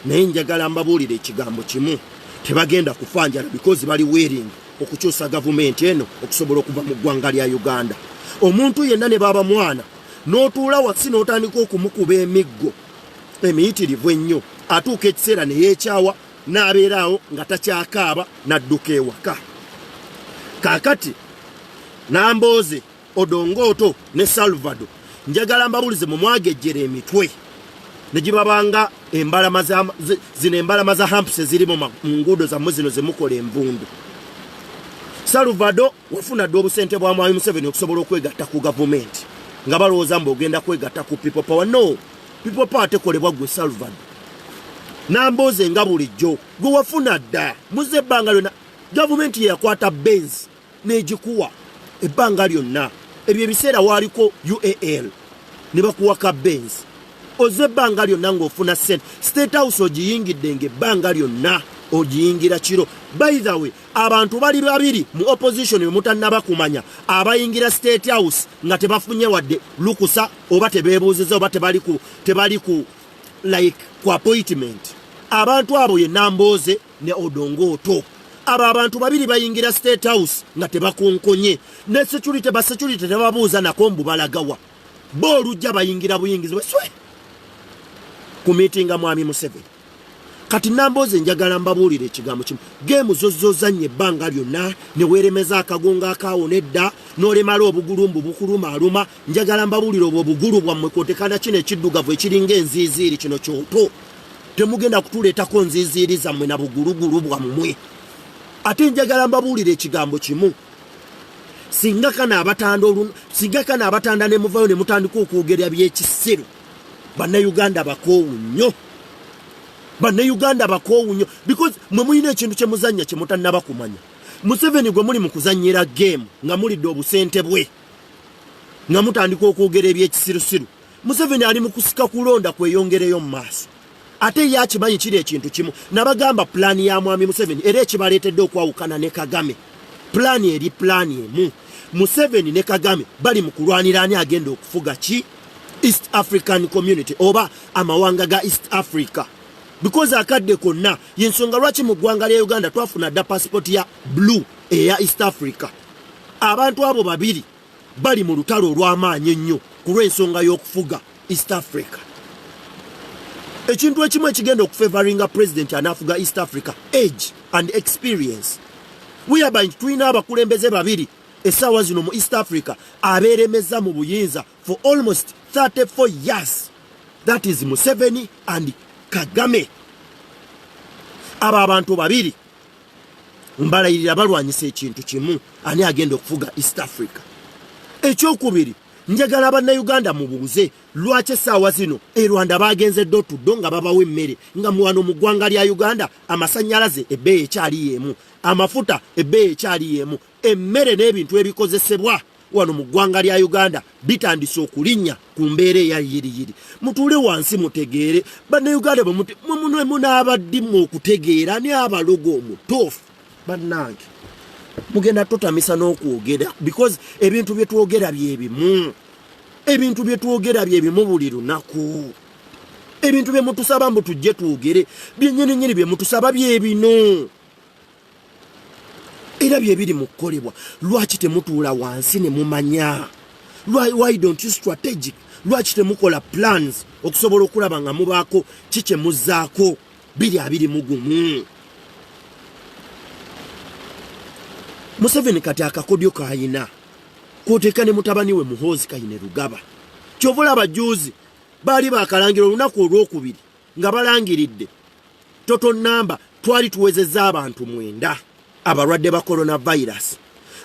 naye njagala mbabuulire ekigambo kimu tebagenda kufa njala because bali wearing okukyusa gavumenti eno okusobola okuva mu ggwanga lya Uganda omuntu yenna ne baba mwana n'otuula wansi n'otandika okumukuba emiggo emiyitirivu ennyo atuuka ekiseera ne yeekyawa n'abeeraawo nga takyakaaba n'adduka ewaka kaakati Nambooze Odongoto ne Salvador njagala mbabulize mu mwagejjera emitwe ne gibabanga embalama za Hampshire ziri mu nguudo zammwe zino ze mukola envundu. Salvador wafuna dde obusente bwa Mwami Museveni okusobola okwegatta ku gavumenti nga balowooza mbu ogenda kwegatta ku people power. No, people power tekolebwa gwe Salvador. Nambooze nga bulijjo gwe wafuna dda muze ebbanga lyonna gavumenti ye yakwata Benz n'egikuwa ebbanga lyonna. Ebyo ebiseera waaliko UAL ne bakuwaka Benz. Oze ebbanga lyonna ng'ofuna ssente. State House ogiyingidde ng'ebbanga lyonna ogiyingira kiro. By the way, abantu bali babiri mu opposition be mutannaba kumanya abayingira State House nga tebafunye wadde lukusa oba tebeebuuziza oba tebali ku like ku appointment. Abantu abo ye Nambooze ne Odongoto. Abo abantu babiri bayingira State House nga tebakunkonye ne security tebabuuza nako mbu balagawa. Bo olujja bayingira buyingizi bweswe ku meetinga Mwami Museveni. Kati Nambooze njagala mbabuulire ekigambo kimu. Geemu zozozanye ebbanga lyonna ne weeremeza akagongo akaawona edda n'olemala obugulumbu bukulumaaluma. Njagala mbabuulire obwo obugulu bwammwe kwotekana kino ekiddugavu ekiringa enziiziiri kino kyoto. Temugenda kutuleetako nziiziiri zammwe na bugulugulu bwammwe. Ate njagala mbabuulire ekigambo kimu. Singa kana abatanda ne muvayo ne mutandika okwogera by'ekisiru, Bannayuganda bakoowu nnyo. Bannayuganda bakoowu nnyo because mwe muyina ekintu kye muzannya kye mutannaba kumanya. Museveni gwe muli mu kuzannyira geemu nga mulidde obusente bwe nga mutandika okwogera eby'ekisirusiru. Museveni ali mu kusika kulonda kweyongereyo mu maaso. Ate ye akimanyi kiri ekintu kimu. Nabagamba pulaani ya Mwami Museveni era ekibaleetedde okwawukana ne Kagame. Pulaani eri pulaani emu. Museveni ne Kagame bali mu kulwanira ani agenda okufuga ki East African Community oba amawanga ga East Africa. Because akadde konna yensonga lwaki mu ggwanga lya Uganda twafuna dda passport ya blue eya East Africa. Abantu abo babiri bali mu lutalo olw'amaanyi ennyo ku lw'ensonga y'okufuga East Africa. Ekintu ekimu ekigenda okufavoringa president anafuga East Africa, age and experience. Whereby tulina abakulembeze babiri essaawa zino mu East Africa abeeremeza mu buyinza for almost 34 years. That is Museveni and Kagame. Aba abantu babiri mbalayirira balwanyisa ekintu kimu ani agenda okufuga East Africa. Ekyokubiri, njagala Bannayuganda mubuuze lwaki essaawa zino Rwanda bagenze ddo tuddo nga babawa emmere nga muwano mu ggwanga lya Uganda amasannyalaze ebbeeyi ekyali yemu, amafuta ebbeeyi ekyali yemu, emmere n'ebintu ebikozesebwa wano mu ggwanga lya Uganda bitandise okulinnya ku mbeera eya yiriyiri. Mutuule wansi mutegeere Bannayuganda bwe munaabaddimu okutegeera ne abalogo omutuufu. Bannange mugenda tutamisa n'okwogera because ebintu bye twogera bye bimu. Ebintu bye twogera bye bimu buli lunaku. Ebintu bye mutusaba mbu tujje twogere byennyini bye mutusaba bye bino. Era bye biri mu kukolebwa. Lwaki temutuula wansi ne mumanya? Why don't you strategic? Lwaki temukola plans okusobola okulaba nga mubaako kikye muzzaako 2021? Museveni kati akakodyo kayina kwoteeka ne mutabani we Muhoozi Kainerugaba. Kyovula abajuuzi baali bakalangira olunaku olwokubiri nga balangiridde total number twali tuwezezza abantu 9 abalwadde ba coronavirus.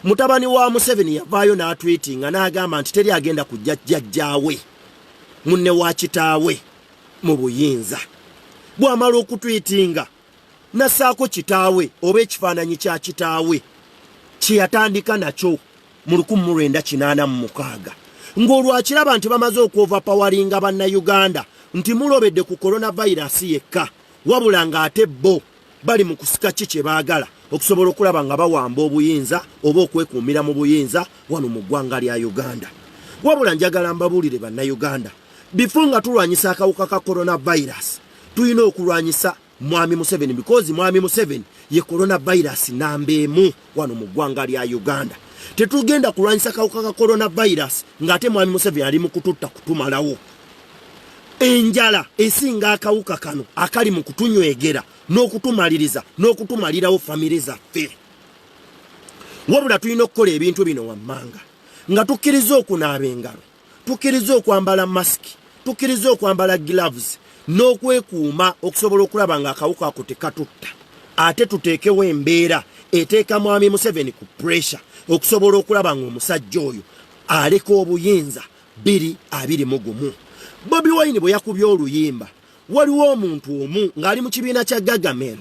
Mutabani wa Museveni yavaayo n'atweetinga n'agamba nti teri agenda kujja jjajjaawe munne wa kitaawe mu buyinza. Bw'amala okutweetinga nassaako kitaawe oba ekifaananyi kya kitaawe kye yatandika nakyo mu 1986 ng'olwakiraba nti bamaze okwovapawalinga Bannayuganda nti mulobedde ku coronavirus yekka wabula ng'ate bo bali mu kusika ki kye baagala okusobola okulaba nga bawamba obuyinza oba okwekuumira mu buyinza wano mu ggwanga lya Uganda. Wabula njagala mbabuulire Bannayuganda, before nga tulwanyisa akawuka ka coronavirus tulina okulwanyisa Mwami Museveni because Mwami Museveni ye coronavirus namba 1 wano mu ggwanga lya Uganda. Tetugenda kulwanyisa akawuka ka coronavirus ng'ate Mwami Museveni ali mu kututta kutumalawo. Enjala esinga akawuka kano akali mu kutunywegera n'okutumaliriza n'okutumalirawo famire zaffe. Wabula tulina okukola ebintu bino wammanga nga tukkiriza okunaaba engalo, tukiriza okwambala mask, tukiriza okwambala gloves n'okwekuuma okusobola okulaba nga akawuka ako tekatutta. Ate tuteekewo embeera eteeka mwami Museveni ku pressure okusobola okulaba ng'omusajja oyo aleka obuyinza 2021. Bobi Wine bwe yakubye oluyimba waliwo omuntu omu ng'ali mu kibiina kya Gagamel,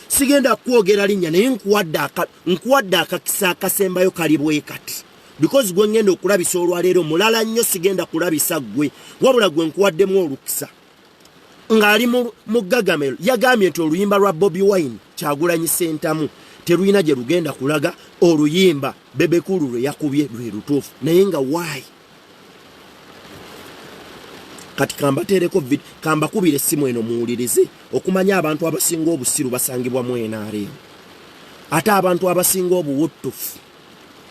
sigenda kwogera linnya naye nkuwadde akakisa akasembayo kali bwe kati, because gwe ngenda okulabisa olwaleero mulala nnyo, sigenda kulabisa gwe wabula gwe nkuwaddemu olukisa. Ng'ali mu Gagamel yagambye nti oluyimba lwa Bobi Wine Kyagulanyi Ssentamu teruyina gye lugenda kulaga, oluyimba Bebekulu lwe yakubye lwe lutuufu. Naye nga why? Kati kambateereko kambakubira essimu eno muwulirize okumanya abantu abasinga obusiru basangibwa mu NRM, ate abantu abasinga obuwuttufu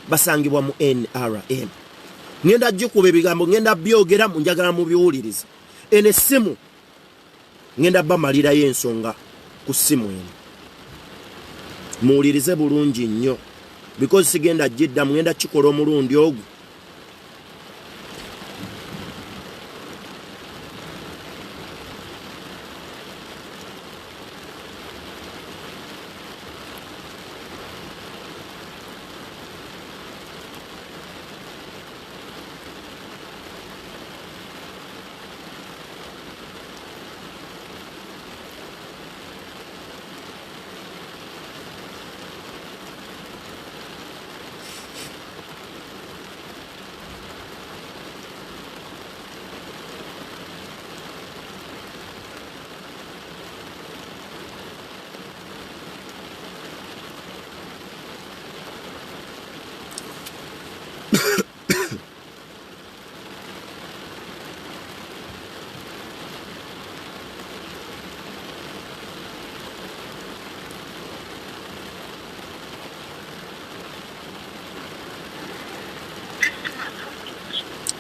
basangibwa mu NRM. Ngenda jikuba ebigambo, ngenda byogera munjagala mubiwulirize. Eno essimu ngenda bamalirayo ensonga ku ssimu eno, muwulirize bulungi nnyo, because sigenda jidda ngenda kikola omulundi ogwo.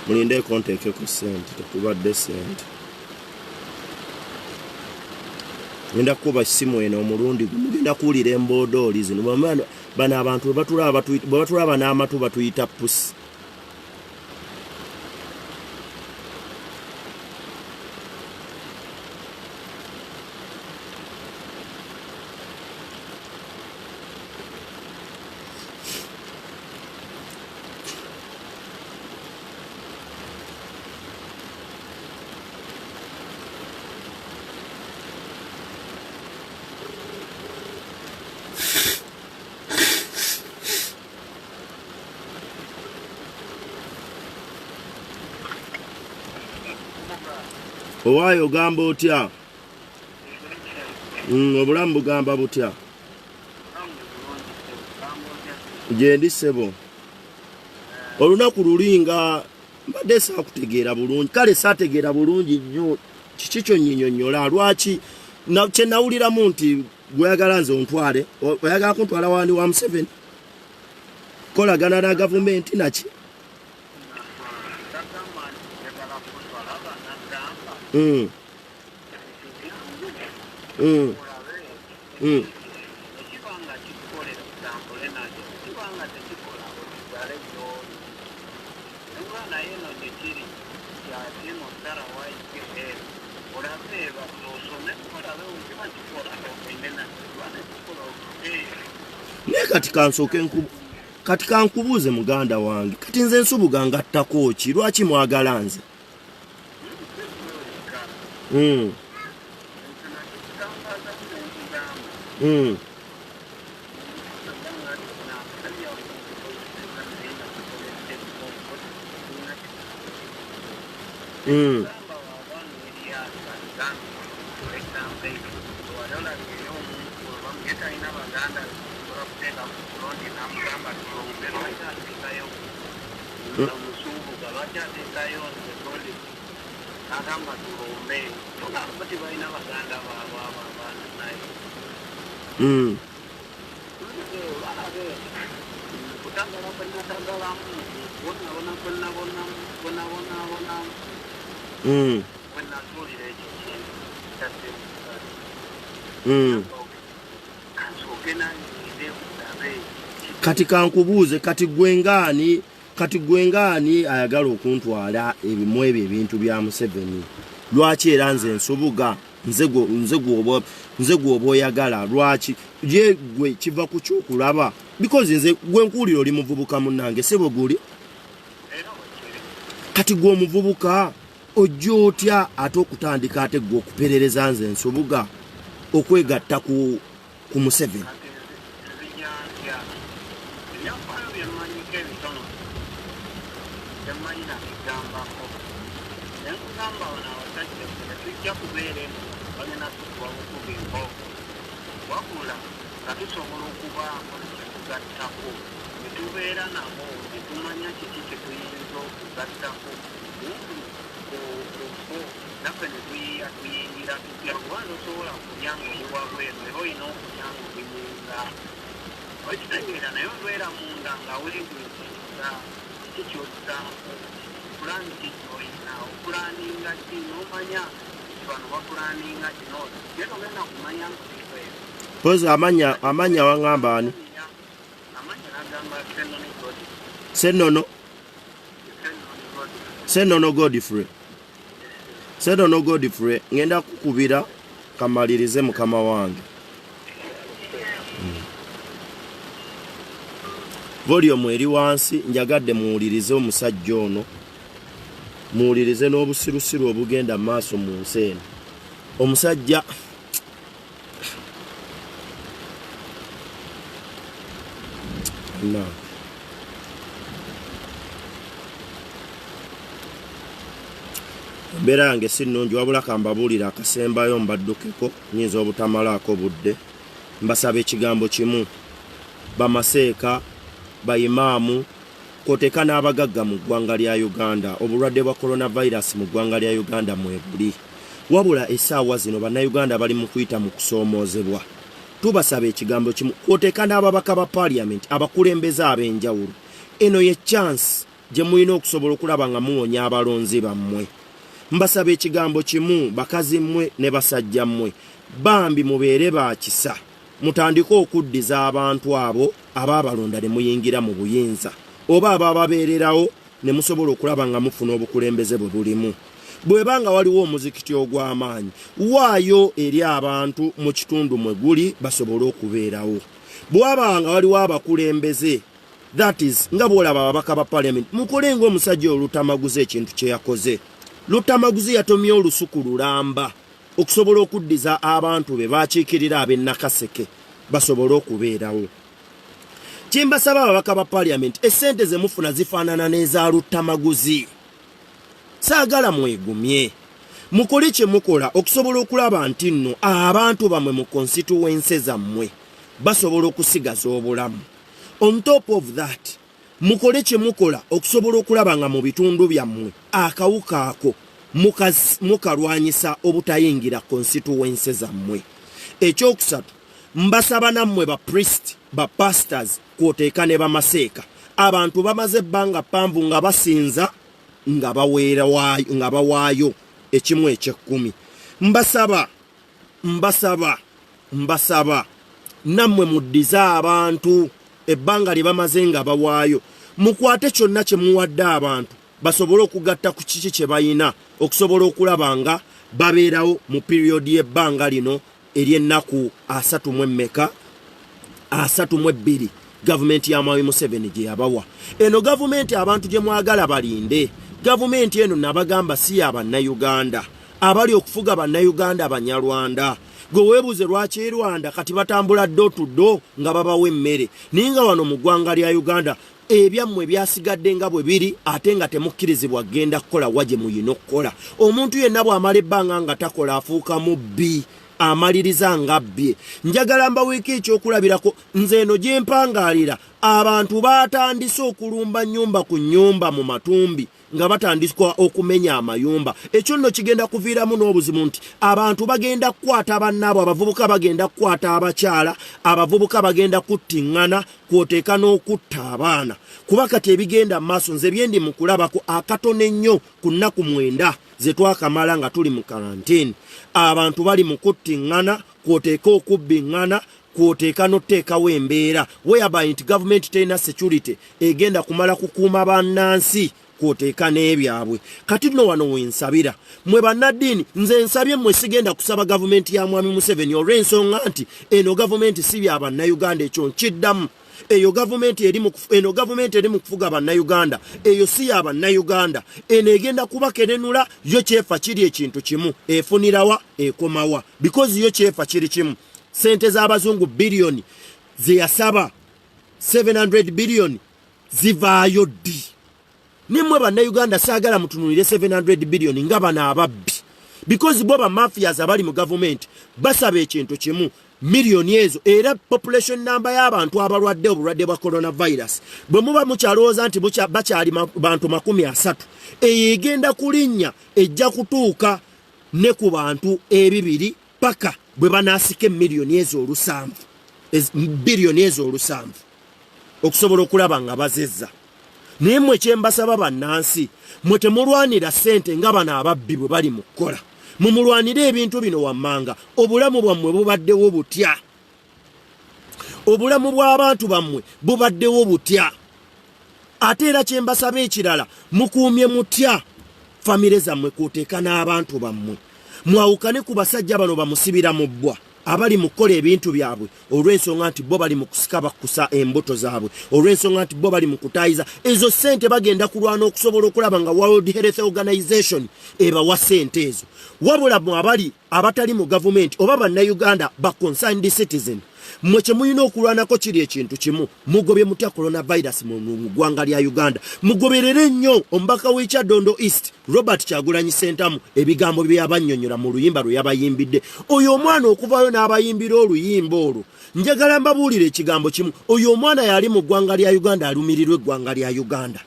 Mulinde konteeke ku sente, tekubadde sente. Ngenda kuba simu eno omulundi gumugenda kuwulira emboodooli zino. Bano abantu bwe batulaba n'amatu batuyita pusi. Owayo gamba otya? Obulamu bugamba butya? Jendi sebo. Olunaku lulinga mbadde saakutegeera bulungi. Kale saategeera bulungi nnyo kiki kyonnyonnyola lwaki kye nawuliramu nti gweyagala nze ontwale, oyagala kuntwala wandi wa Museveni? Kolagana na gavumenti naki? Ne kati kankubuuze muganda wange, kati nze nsubuga ngattako ki, lwaki mwagala nze? kati kankubuuze kati gwengani ayagala okuntwala ebimu ebyo ebintu bya Museveni lwaki era nze nsubuga nze gwoba oyagala lwaki ye gwe kiva ku kyokulaba because nze gwe nkuulira oli muvubuka munnange sebo guli kati gwe omuvubuka ojja otya ate okutandika ate gwe okuperereza nze nsubuga okwegatta ku Museveni Pozi amanya wangamba ani Senono Godfrey ngenda kukubira kamalirize mukama wange volume eri wansi njagadde muwulirize omusajja ono muwulirize n'obusirusiru obugenda maaso mu nsi eno omusajja embeera yange si nnungi wabula kambabuulira akasembayo mbaddukeko nyinza obutamalaako budde mbasaba ekigambo kimu bamaseeka bayimaamu kwoteeka n'abagagga mu ggwanga lya Uganda obulwadde bwa coronavirus mu ggwanga lya Uganda mwebuli wabula essaawa zino bannayuganda bali mu kuyita mu kusoomoozebwa tubasaba ekigambo kimu kwoteeka n'ababaka ba parliament abakulembeze ab'enjawulo eno ye chance gye mulina okusobola okulaba nga muwonya abalonzi bammwe mbasaba ekigambo kimu bakazi mmwe ne basajja mmwe bambi mubeere bakisa mutandike okuddiza abantu abo abaabalonda ne muyingira mu buyinza oba abababeererawo ne musobola okulaba nga mufuna obukulembeze bwe bulimu bwebanga waliwo omuzikiti ogw'amaanyi waayo eri abantu mu kitundu mwe guli basobole okubeerawo bwabanga waliwo abakulembeze that is nga bwolaba ababaka ba parliament mukole ng'omusajja olutamaguzi ekintu kye yakoze lutamaguzi yatomye olusuku lulamba okusobola okuddiza abantu be bakiikirira ab'ennakaseke basobole okubeerawo kimbasaba ababaka ba parliament essente ze mufuna zifaanana n'eza lutamaguzi saagala mwegumye mukole kye mukola okusobola okulaba nti nno abantu bamwe mu constituency zammwe basobola okusigaza obulamu on top of that mukole kye mukola okusobola okulaba nga mu bitundu byammwe akawuka ako mukalwanyisa obutayingira constituency zammwe ekyokusatu mbasaba nammwe ba priest ba pastors kwoteeka ne bamaseeka abantu bamaze ebbanga ppanvu nga basinza nga bawaayo ekimu eky'ekkumi mbasaba nammwe muddize abantu ebbanga lye bamaze nga bawaayo mukwate kyonna kye muwadde abantu basobole okugatta ku kiki kye bayina okusobola okulaba nga babeerawo mu piriyodi y'ebbanga lino ery'ennaku 32 gavumenti ya Mwami Museveni gye yabawa eno gavumenti abantu gye mwagala balinde gavumenti eno nabagamba si y'abannayuganda abali okufuga bannayuganda abanyarwanda gwe weebuuze lwaki Rwanda kati batambula ddo tuddo nga babawa emmere naye nga wano mu ggwanga lya Uganda ebyammwe byasigadde nga bwe biri ate nga temukkirizibwa genda kukola waje muyina okukola omuntu yenna bw'amala ebbanga nga takola afuuka mubbi amaliriza nga bbye njagala mbawiiki ekyokulabirako nze eno gye mpangaalira abantu baatandise okulumba nnyumba ku nnyumba mu matumbi nga batandikwa okumenya amayumba ekyo nno kigenda kuviiramu n'obuzibu nti abantu bagenda kukwata bannaabo abavubuka bagenda kukwata abakyala abavubuka bagenda kuttiŋŋana kwoteeka n'okutta abaana kuba kati ebigenda mu maaso nze byendi mu kulabako akatono ennyo ku nnaku 9 ze twakamala nga tuli mu karantini abantu bali mu kuttiŋŋana kwoteeka okubbiŋŋana kwoteeka n'oteekawo embeera whereby nti government terina security egenda kumala kukuuma bannansi kwoteeka n'ebyabwe. Kati nno wano wensabira mwe bannaddiini, nze nsabye mmwe sigenda kusaba gavumenti ya Mwami Museveni olw'ensonga nti eno gavumenti si bya bannayuganda, ekyo nkiddamu. Eyo gavumenti eri mu kufuga bannayuganda, eyo si ya bannayuganda. Eno egenda kubakenenula, yo kyefa kiri ekintu kimu, efunirawa ekomawa, because yo kyefa kiri kimu. Sente z'abazungu biliyoni ze yasaba 700 biliyoni zivaayo ddi? Nimwe bannayuganda saagala mutunulire 700 biliyoni nga bano ababbi, because bo ba mafias abali mu gavumenti basaba ekintu kimu, miliyoni ezo, era population number y'abantu abalwadde obulwadde bwa coronavirus bwe muba mukyalowooza nti bakyali bantu 30, eyo egenda kulinnya ejja kutuuka ne ku bantu 200 paka bwe banaasika miliyoni ezo 7 biliyoni ezo 7 okusobola okulaba nga bazezza. Naye mmwe kyembasaba bannansi, mwe temulwanira ssente nga bano ababbi bwe bali mu kukola. Mumulwanire ebintu bino wammanga, obulamu bwammwe bubaddewo butya, obulamu bw'abantu bammwe bubaddewo butya. Ate era kyembasaba ekirala, mukuumye mutya famire zammwe kwoteeka n'abantu bammwe. Mwawukane ku basajja bano bamusibira mu bbwa abali mu kukola ebintu byabwe olw'ensonga nti bo bali mu kusika bakusa embuto zaabwe, olw'ensonga nti bo bali mu kutaayiza. Ezo ssente bagenda kulwana okusobola okulaba nga World Health Organization ebawa ssente ezo. Wabula mu abali abatali mu gavumenti oba bannayuganda ba concerned citizen, mmwe kye mulina okulwanako kiri ekintu kimu, mugobye mutya coronavirus mu ggwanga lya Uganda. Mugoberere nnyo omubaka w'Ekyaddondo East Robert Kyagulanyi Ssentamu ebigambo bye yabannyonnyola mu luyimba lwe yabayimbidde. Oyo omwana okuvayo n'abayimbira oluyimba olwo, njagala mbabuulire ekigambo kimu, oyo omwana yali mu ggwanga lya Uganda alumirirwa eggwanga lya Uganda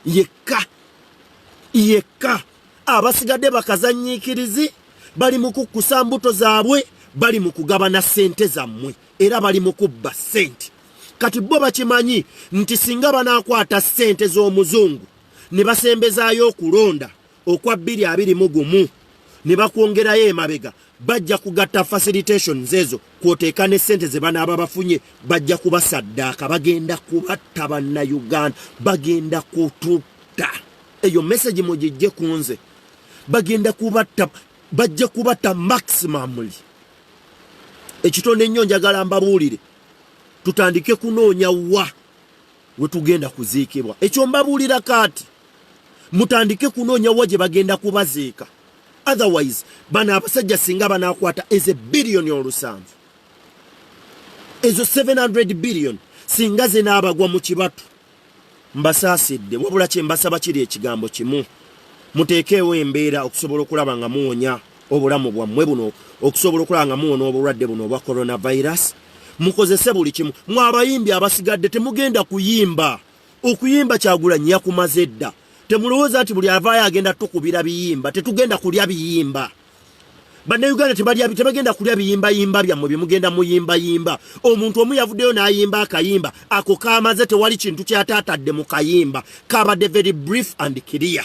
yekka. Abasigadde bakazanyiikirizi bali mu kukkusa mbuto zaabwe, bali mu kugabana ssente zammwe, era bali mu kubba ssente. Kati bo bakimanyi nti singa banaakwata ssente z'omuzungu ne basembezaayo okulonda okwa 2021 ne bakwongerayo emabega, bajja kugatta facilitations ezo kwoteeka ne ssente ze banaaba bafunye, bajja kubasaddaaka, bagenda kubatta bannayuganda, bagenda kututta. Eyo message mugijje ku nze, bagenda kubatta, bajja kubatta maximumly. Ekitonde nnyo njagala mbabuulire, tutandike kunoonya wa we tugenda kuziikibwa. Ekyo mbabuulira kati, mutandike kunoonya wa gye bagenda kubaziika. Otherwise bano abasajja singa banaakwata ezo biliyoni 7, ezo 700 billion singa zinaabagwa mu kibatu, mbasaasidde. Wabula kye mbasaba kiri ekigambo kimu, muteekeewo embeera okusobola okulaba nga muwonya obulamu bwammwe buno, okusobola okulaba nga muwona obulwadde buno obwa coronavirus. Mukozese buli kimu. Mwe abayimbi abasigadde temugenda kuyimba, okuyimba Kyagulanyi yakumaze dda. Temulowooza nti buli avaayo agenda tukubira biyimba, tetugenda kulya biyimba. Bannayuganda tebagenda kulya biyimba byammwe bye mugenda muyimba. Omuntu omu yavuddeyo n'ayimba akayimba, ako kaamaze, tewali kintu kyataatadde mu kayimba, kabadde very brief and clear.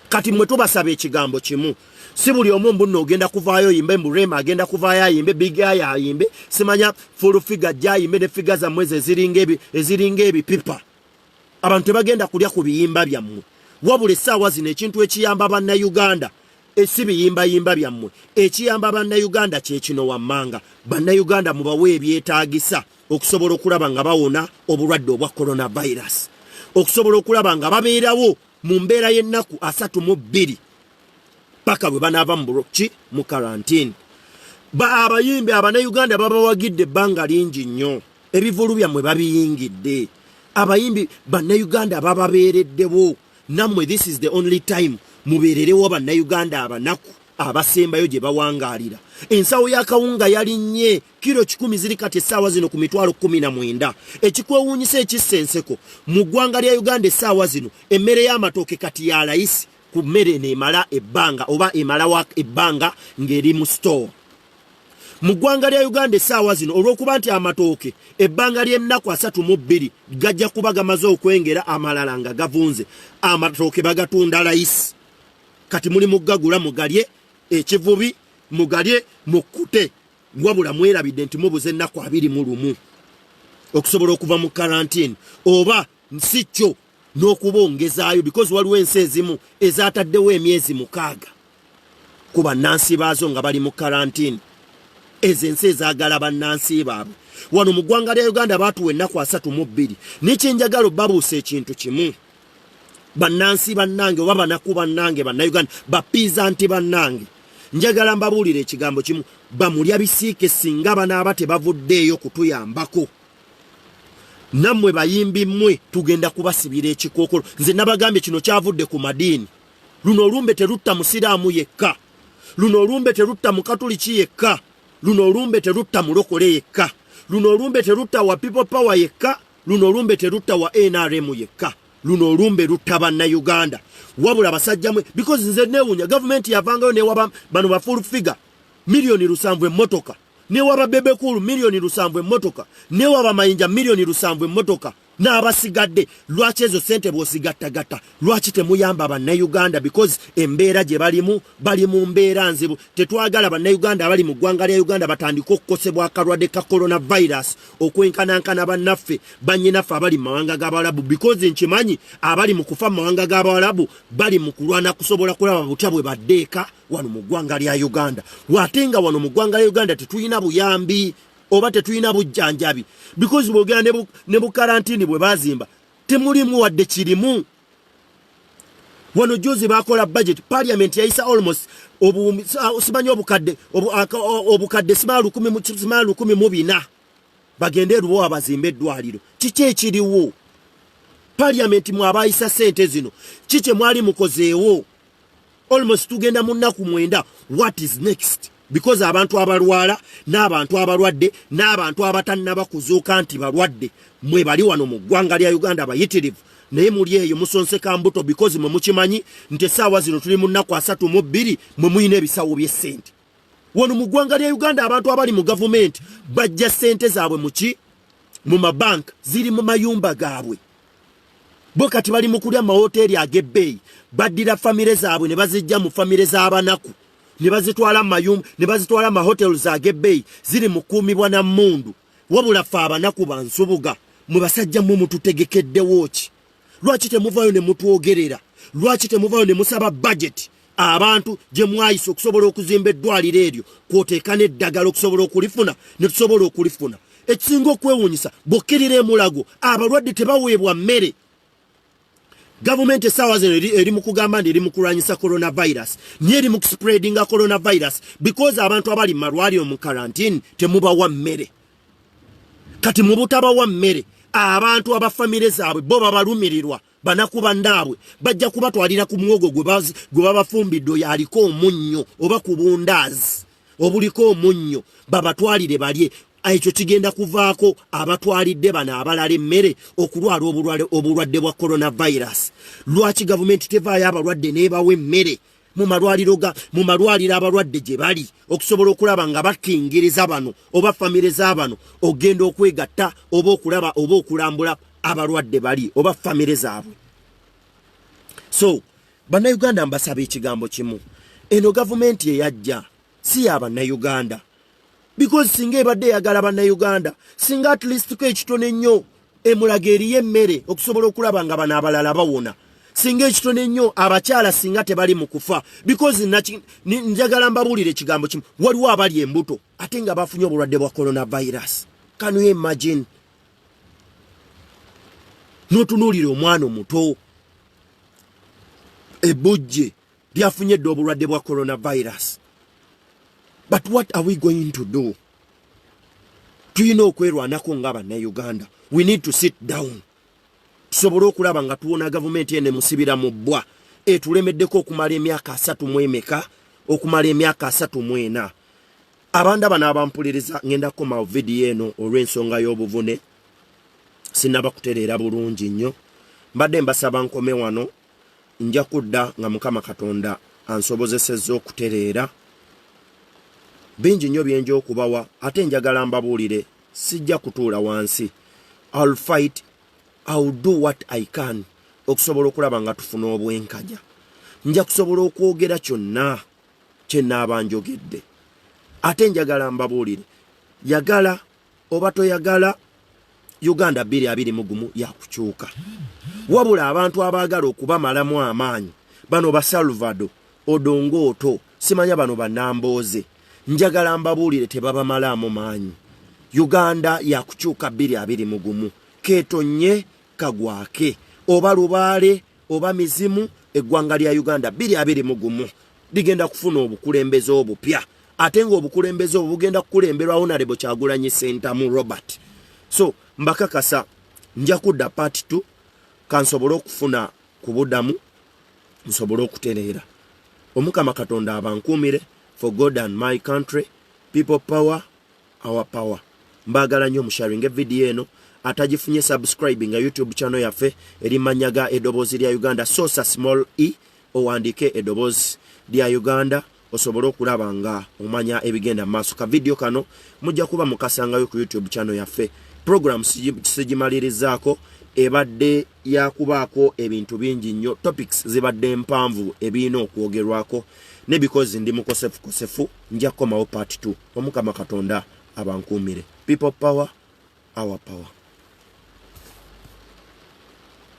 Kati mwe tubasaba ekigambo kimu, si buli omu mbuno ogenda kuvaayo yimbe, Mburema agenda kuvaayo ayimbe, Big Eye ayimbe, simanya full figure gyayimbe ne figure za mwezi eziringa ebipipa. Abantu tebagenda kulya ku biyimba byammwe. Wabula essaawa zino ekintu ekiyamba bannayuganda esi biyimba byammwe, ekiyamba bannayuganda kye kino wammanga. Bannayuganda mubawe ebyetaagisa okusobola okulaba nga bawona obulwadde obwa coronavirus, okusobola okulaba nga babeerawo mu mbeera y'ennaku 32 paka bwe banaava mu karantini. Abayimbi abannayuganda babawagidde ebbanga lingi nnyo, ebivulu byammwe babiyingidde. Abayimbi bannayuganda bababeereddewo, nammwe this is the only time mubeererewo bannayuganda abanaku abasembayo gye bawangaalira. Ensawo y'akawunga yalinnye kilo 10 ziri kati essaawa zino ku mitwalo 19. Ekikwewuunyisa ekissa enseko, mu ggwanga lya Uganda essaawa zino emmere y'amatooke kati ya layisi ku mmere neemala ebbanga oba emala ebbanga ng'eri mu store. Mu ggwanga lya Uganda essaawa zino olw'okuba nti amatooke ebbanga ly'ennaku 32 gajja kuba gamaze okwengera, amalala nga gavunze, amatooke bagatunda layisi. Kati muli mugagula mugalye ekivubi, mugalye mukute, wabula mwerabidde nti mubuze ennaku 21 okusobola okuva mu quarantine oba si kyo n'okubongezaayo because waliwo ensi ezimu ezataddewo emyezi 6 ku bannansi baazo nga bali mu quarantine. Ezo ensi ezaagala bannansi baabwe. Wano mu ggwanga lya Uganda baatuwa ennaku 32 n'ekyenjagala babuuse ekintu kimu. Bannansi bannange oba banaku bannange bannayuganda bapiizanti bannange njagala mbabuulire ekigambo kimu bamulya bisiike singa banaaba tebavuddeeyo kutuyambako. Nammwe bayimbi mmwe tugenda kubasibira ekikookolo. Nze nabagambye kino kyavudde ku madiini. Luno olumbe terutta musiraamu yekka, luno olumbe terutta mukatuliki yekka, luno olumbe terutta mulokole yekka, luno olumbe terutta wa people power yekka, luno olumbe terutta wa NRM yekka, luno olumbe lutta bannayuganda. Wabula basajja mwe because nze neewunya government yavangayo newaba bano ba full figure milioni 7 emmotoka, newaba bebekulu milioni 7 emmotoka, newaba mayinja milioni 7 emmotoka, n'abasigadde lwaki ezo sente bw'osigattagatta lwaki temuyamba bannayuganda because embeera gye bali mu mbeera nzibu. Tetwagala bannayuganda abali mu ggwanga lya Uganda batandika okukosebwa akalwadde ka coronavirus okwenkanankana bannaffe bannyinaffe abali mu mawanga g'Abarabu because nkimanyi abali mu kufa mu mawanga g'Abarabu bali mu kulwana kusobola kulaba butya bwe baddeeka wano mu ggwanga lya Uganda. Watenga wano mu ggwanga lya Uganda tetuyina buyambi oba tetuyina bujjanjabi because bwogera ne bu karantini bwe bazimba temulimu wadde kirimu. Wano juzi bakola budget parliament yaisa almost simanyi obukadde simalu 10 bagende rubo abazimbe eddwaliro. Kiki ekiriwo? Parliament mwabayisa sente zino kiki mwali mukozeewo? Almost tugenda mu nnaku 9. What is next? Because abantu abalwala n'abantu abalwadde n'abantu abatannaba kuzuuka nti balwadde mwe bali wano mu ggwanga lya Uganda bayitirivu naye muli eyo musonseka mbuto because mwe mukimanyi nti essaawa zino tuli mu nnaku 32 mwe muyina ebisawo by'essente. Wano mu ggwanga lya Uganda abantu abali mu gavumenti bajja ssente zaabwe mu mabanka ziri mu mayumba gaabwe. Bo kati bali mu kulya mahoteri ag'ebbeeyi baddira famire zaabwe ne bazijja mu famire z'abanaku ne bazitwala mayumba ne bazitwala mahotels ag'ebbeeyi ziri mu kuumibwa na mmundu. Wabula ffe abanaku bansubuga mwe basajja mu mututegekeddewo ki? Lwaki temuvayo ne mutwogerera? Lwaki temuvayo ne musaba budget abantu gye mwayisa okusobola okuzimba eddwaliro eryo kwoteeka n'eddagala okusobola okulifuna ne tusobola okulifuna? Ekisinga okwewuunyisa bokkirira emulago abalwadde tebaweebwa mmere. Government essaawa zino eri mu kugamba nti eri mu kulwanyisa coronavirus niye eri mu kuspreadinga coronavirus because abantu abali mu malwaliro mu quarantine temubawa mmere. Kati mu butabawa mmere abantu abafamire zaabwe bo babalumirirwa banaku bannaabwe bajja kubatwalira ku muwogo gwe babafumbidde oyo aliko omunnyo oba ku bundaazi obuliko omunnyo babatwalire balye. Ekyo kigenda kuvaako abatwalidde bano abalala emmere okulwala obulwadde bwa coronavirus. Lwaki gavumenti tevaayo abalwadde n'ebawa emmere mu malwaliro abalwadde gye bali okusobola okulaba nga bakingiriza bano oba famire z'abano ogenda okwegatta oba okulaba oba okulambula abalwadde bali oba famire zaabwe. So bannayuganda mbasaba ekigambo kimu, eno gavumenti eyajja si y'abannayuganda because singa ebadde eyagala bannayuganda singa at least ko ekitone ennyo emulaga eriyo emmere okusobola okulaba nga bano abalala bawona. Singa ekitone ennyo abakyala singa tebali mu kufa because njagala mbabuulire ekigambo kimu, waliwo abali embuto ate nga bafunye obulwadde bwa coronavirus. Can you imagine? N'otunuulira omwana omuto ebbujje lyafunye dde obulwadde bwa coronavirus. But what are we going to do? Tuyina okwerwanako ng'abannayuganda. We need to sit down. Tusobole okulaba nga tuwona gavumenti ene musibira mu bbwa etulemeddeko okumala emyaka 3 okumala emyaka 34. Abanda bano abampuliriza ngenda kukomawo vidiyo eno olw'ensonga y'obuvune sinaba kutereera bulungi nnyo. Mbadde mbasaba nkome wano nja kudda nga Mukama Katonda ansobozesezza okutereera. Bingi nnyo byenja okubawa ate njagala mbabuulire sijja kutuula wansi. I'll fight, I'll do what I can okusobola okulaba nga tufuna obwenkanya. Nja kusobola okwogera kyonna kye nnaaba njogedde. ate njagala mbabuulire yagala oba toyagala Uganda 2021 yakukyuka wabula abantu abaagala okubamalamu amaanyi bano ba Salvador Odongoto simanya bano banamboze njagala mbabuulire tebabamalamu maanyi Uganda yakukyuka 2021 ketonye kagwake oba lubaale oba mizimu eggwanga lya Uganda 2021 ligenda kufuna obukulembeze obupya ate ng'obukulembeze obwo bugenda kukulemberwa Honorable Kyagulanyi Ssentamu Robert. So mbakakasa nja kudda part 2 kansobole okufuna ku buddamu nsobole okutereera. Omukama Katonda abankuumire for God and my country, people power, our power. Mbagala nnyo musharinge video eno atagifunye subscribing nga YouTube channel yaffe erimanyaga edobozi lya Uganda sosa small e owandike edobozi lya Uganda osobole okulaba nga omanya ebigenda maaso. Ka video kano mujja kuba mukasangayo ku YouTube channel yaffe. Programs sigimalirizaako ebadde yakubaako ebintu bingi nnyo, topics zibadde mpanvu ebiina okwogerwako ne because ndi mukosefu nja kukomawo part 2. Omukama Katonda abankuumire. People power, our power.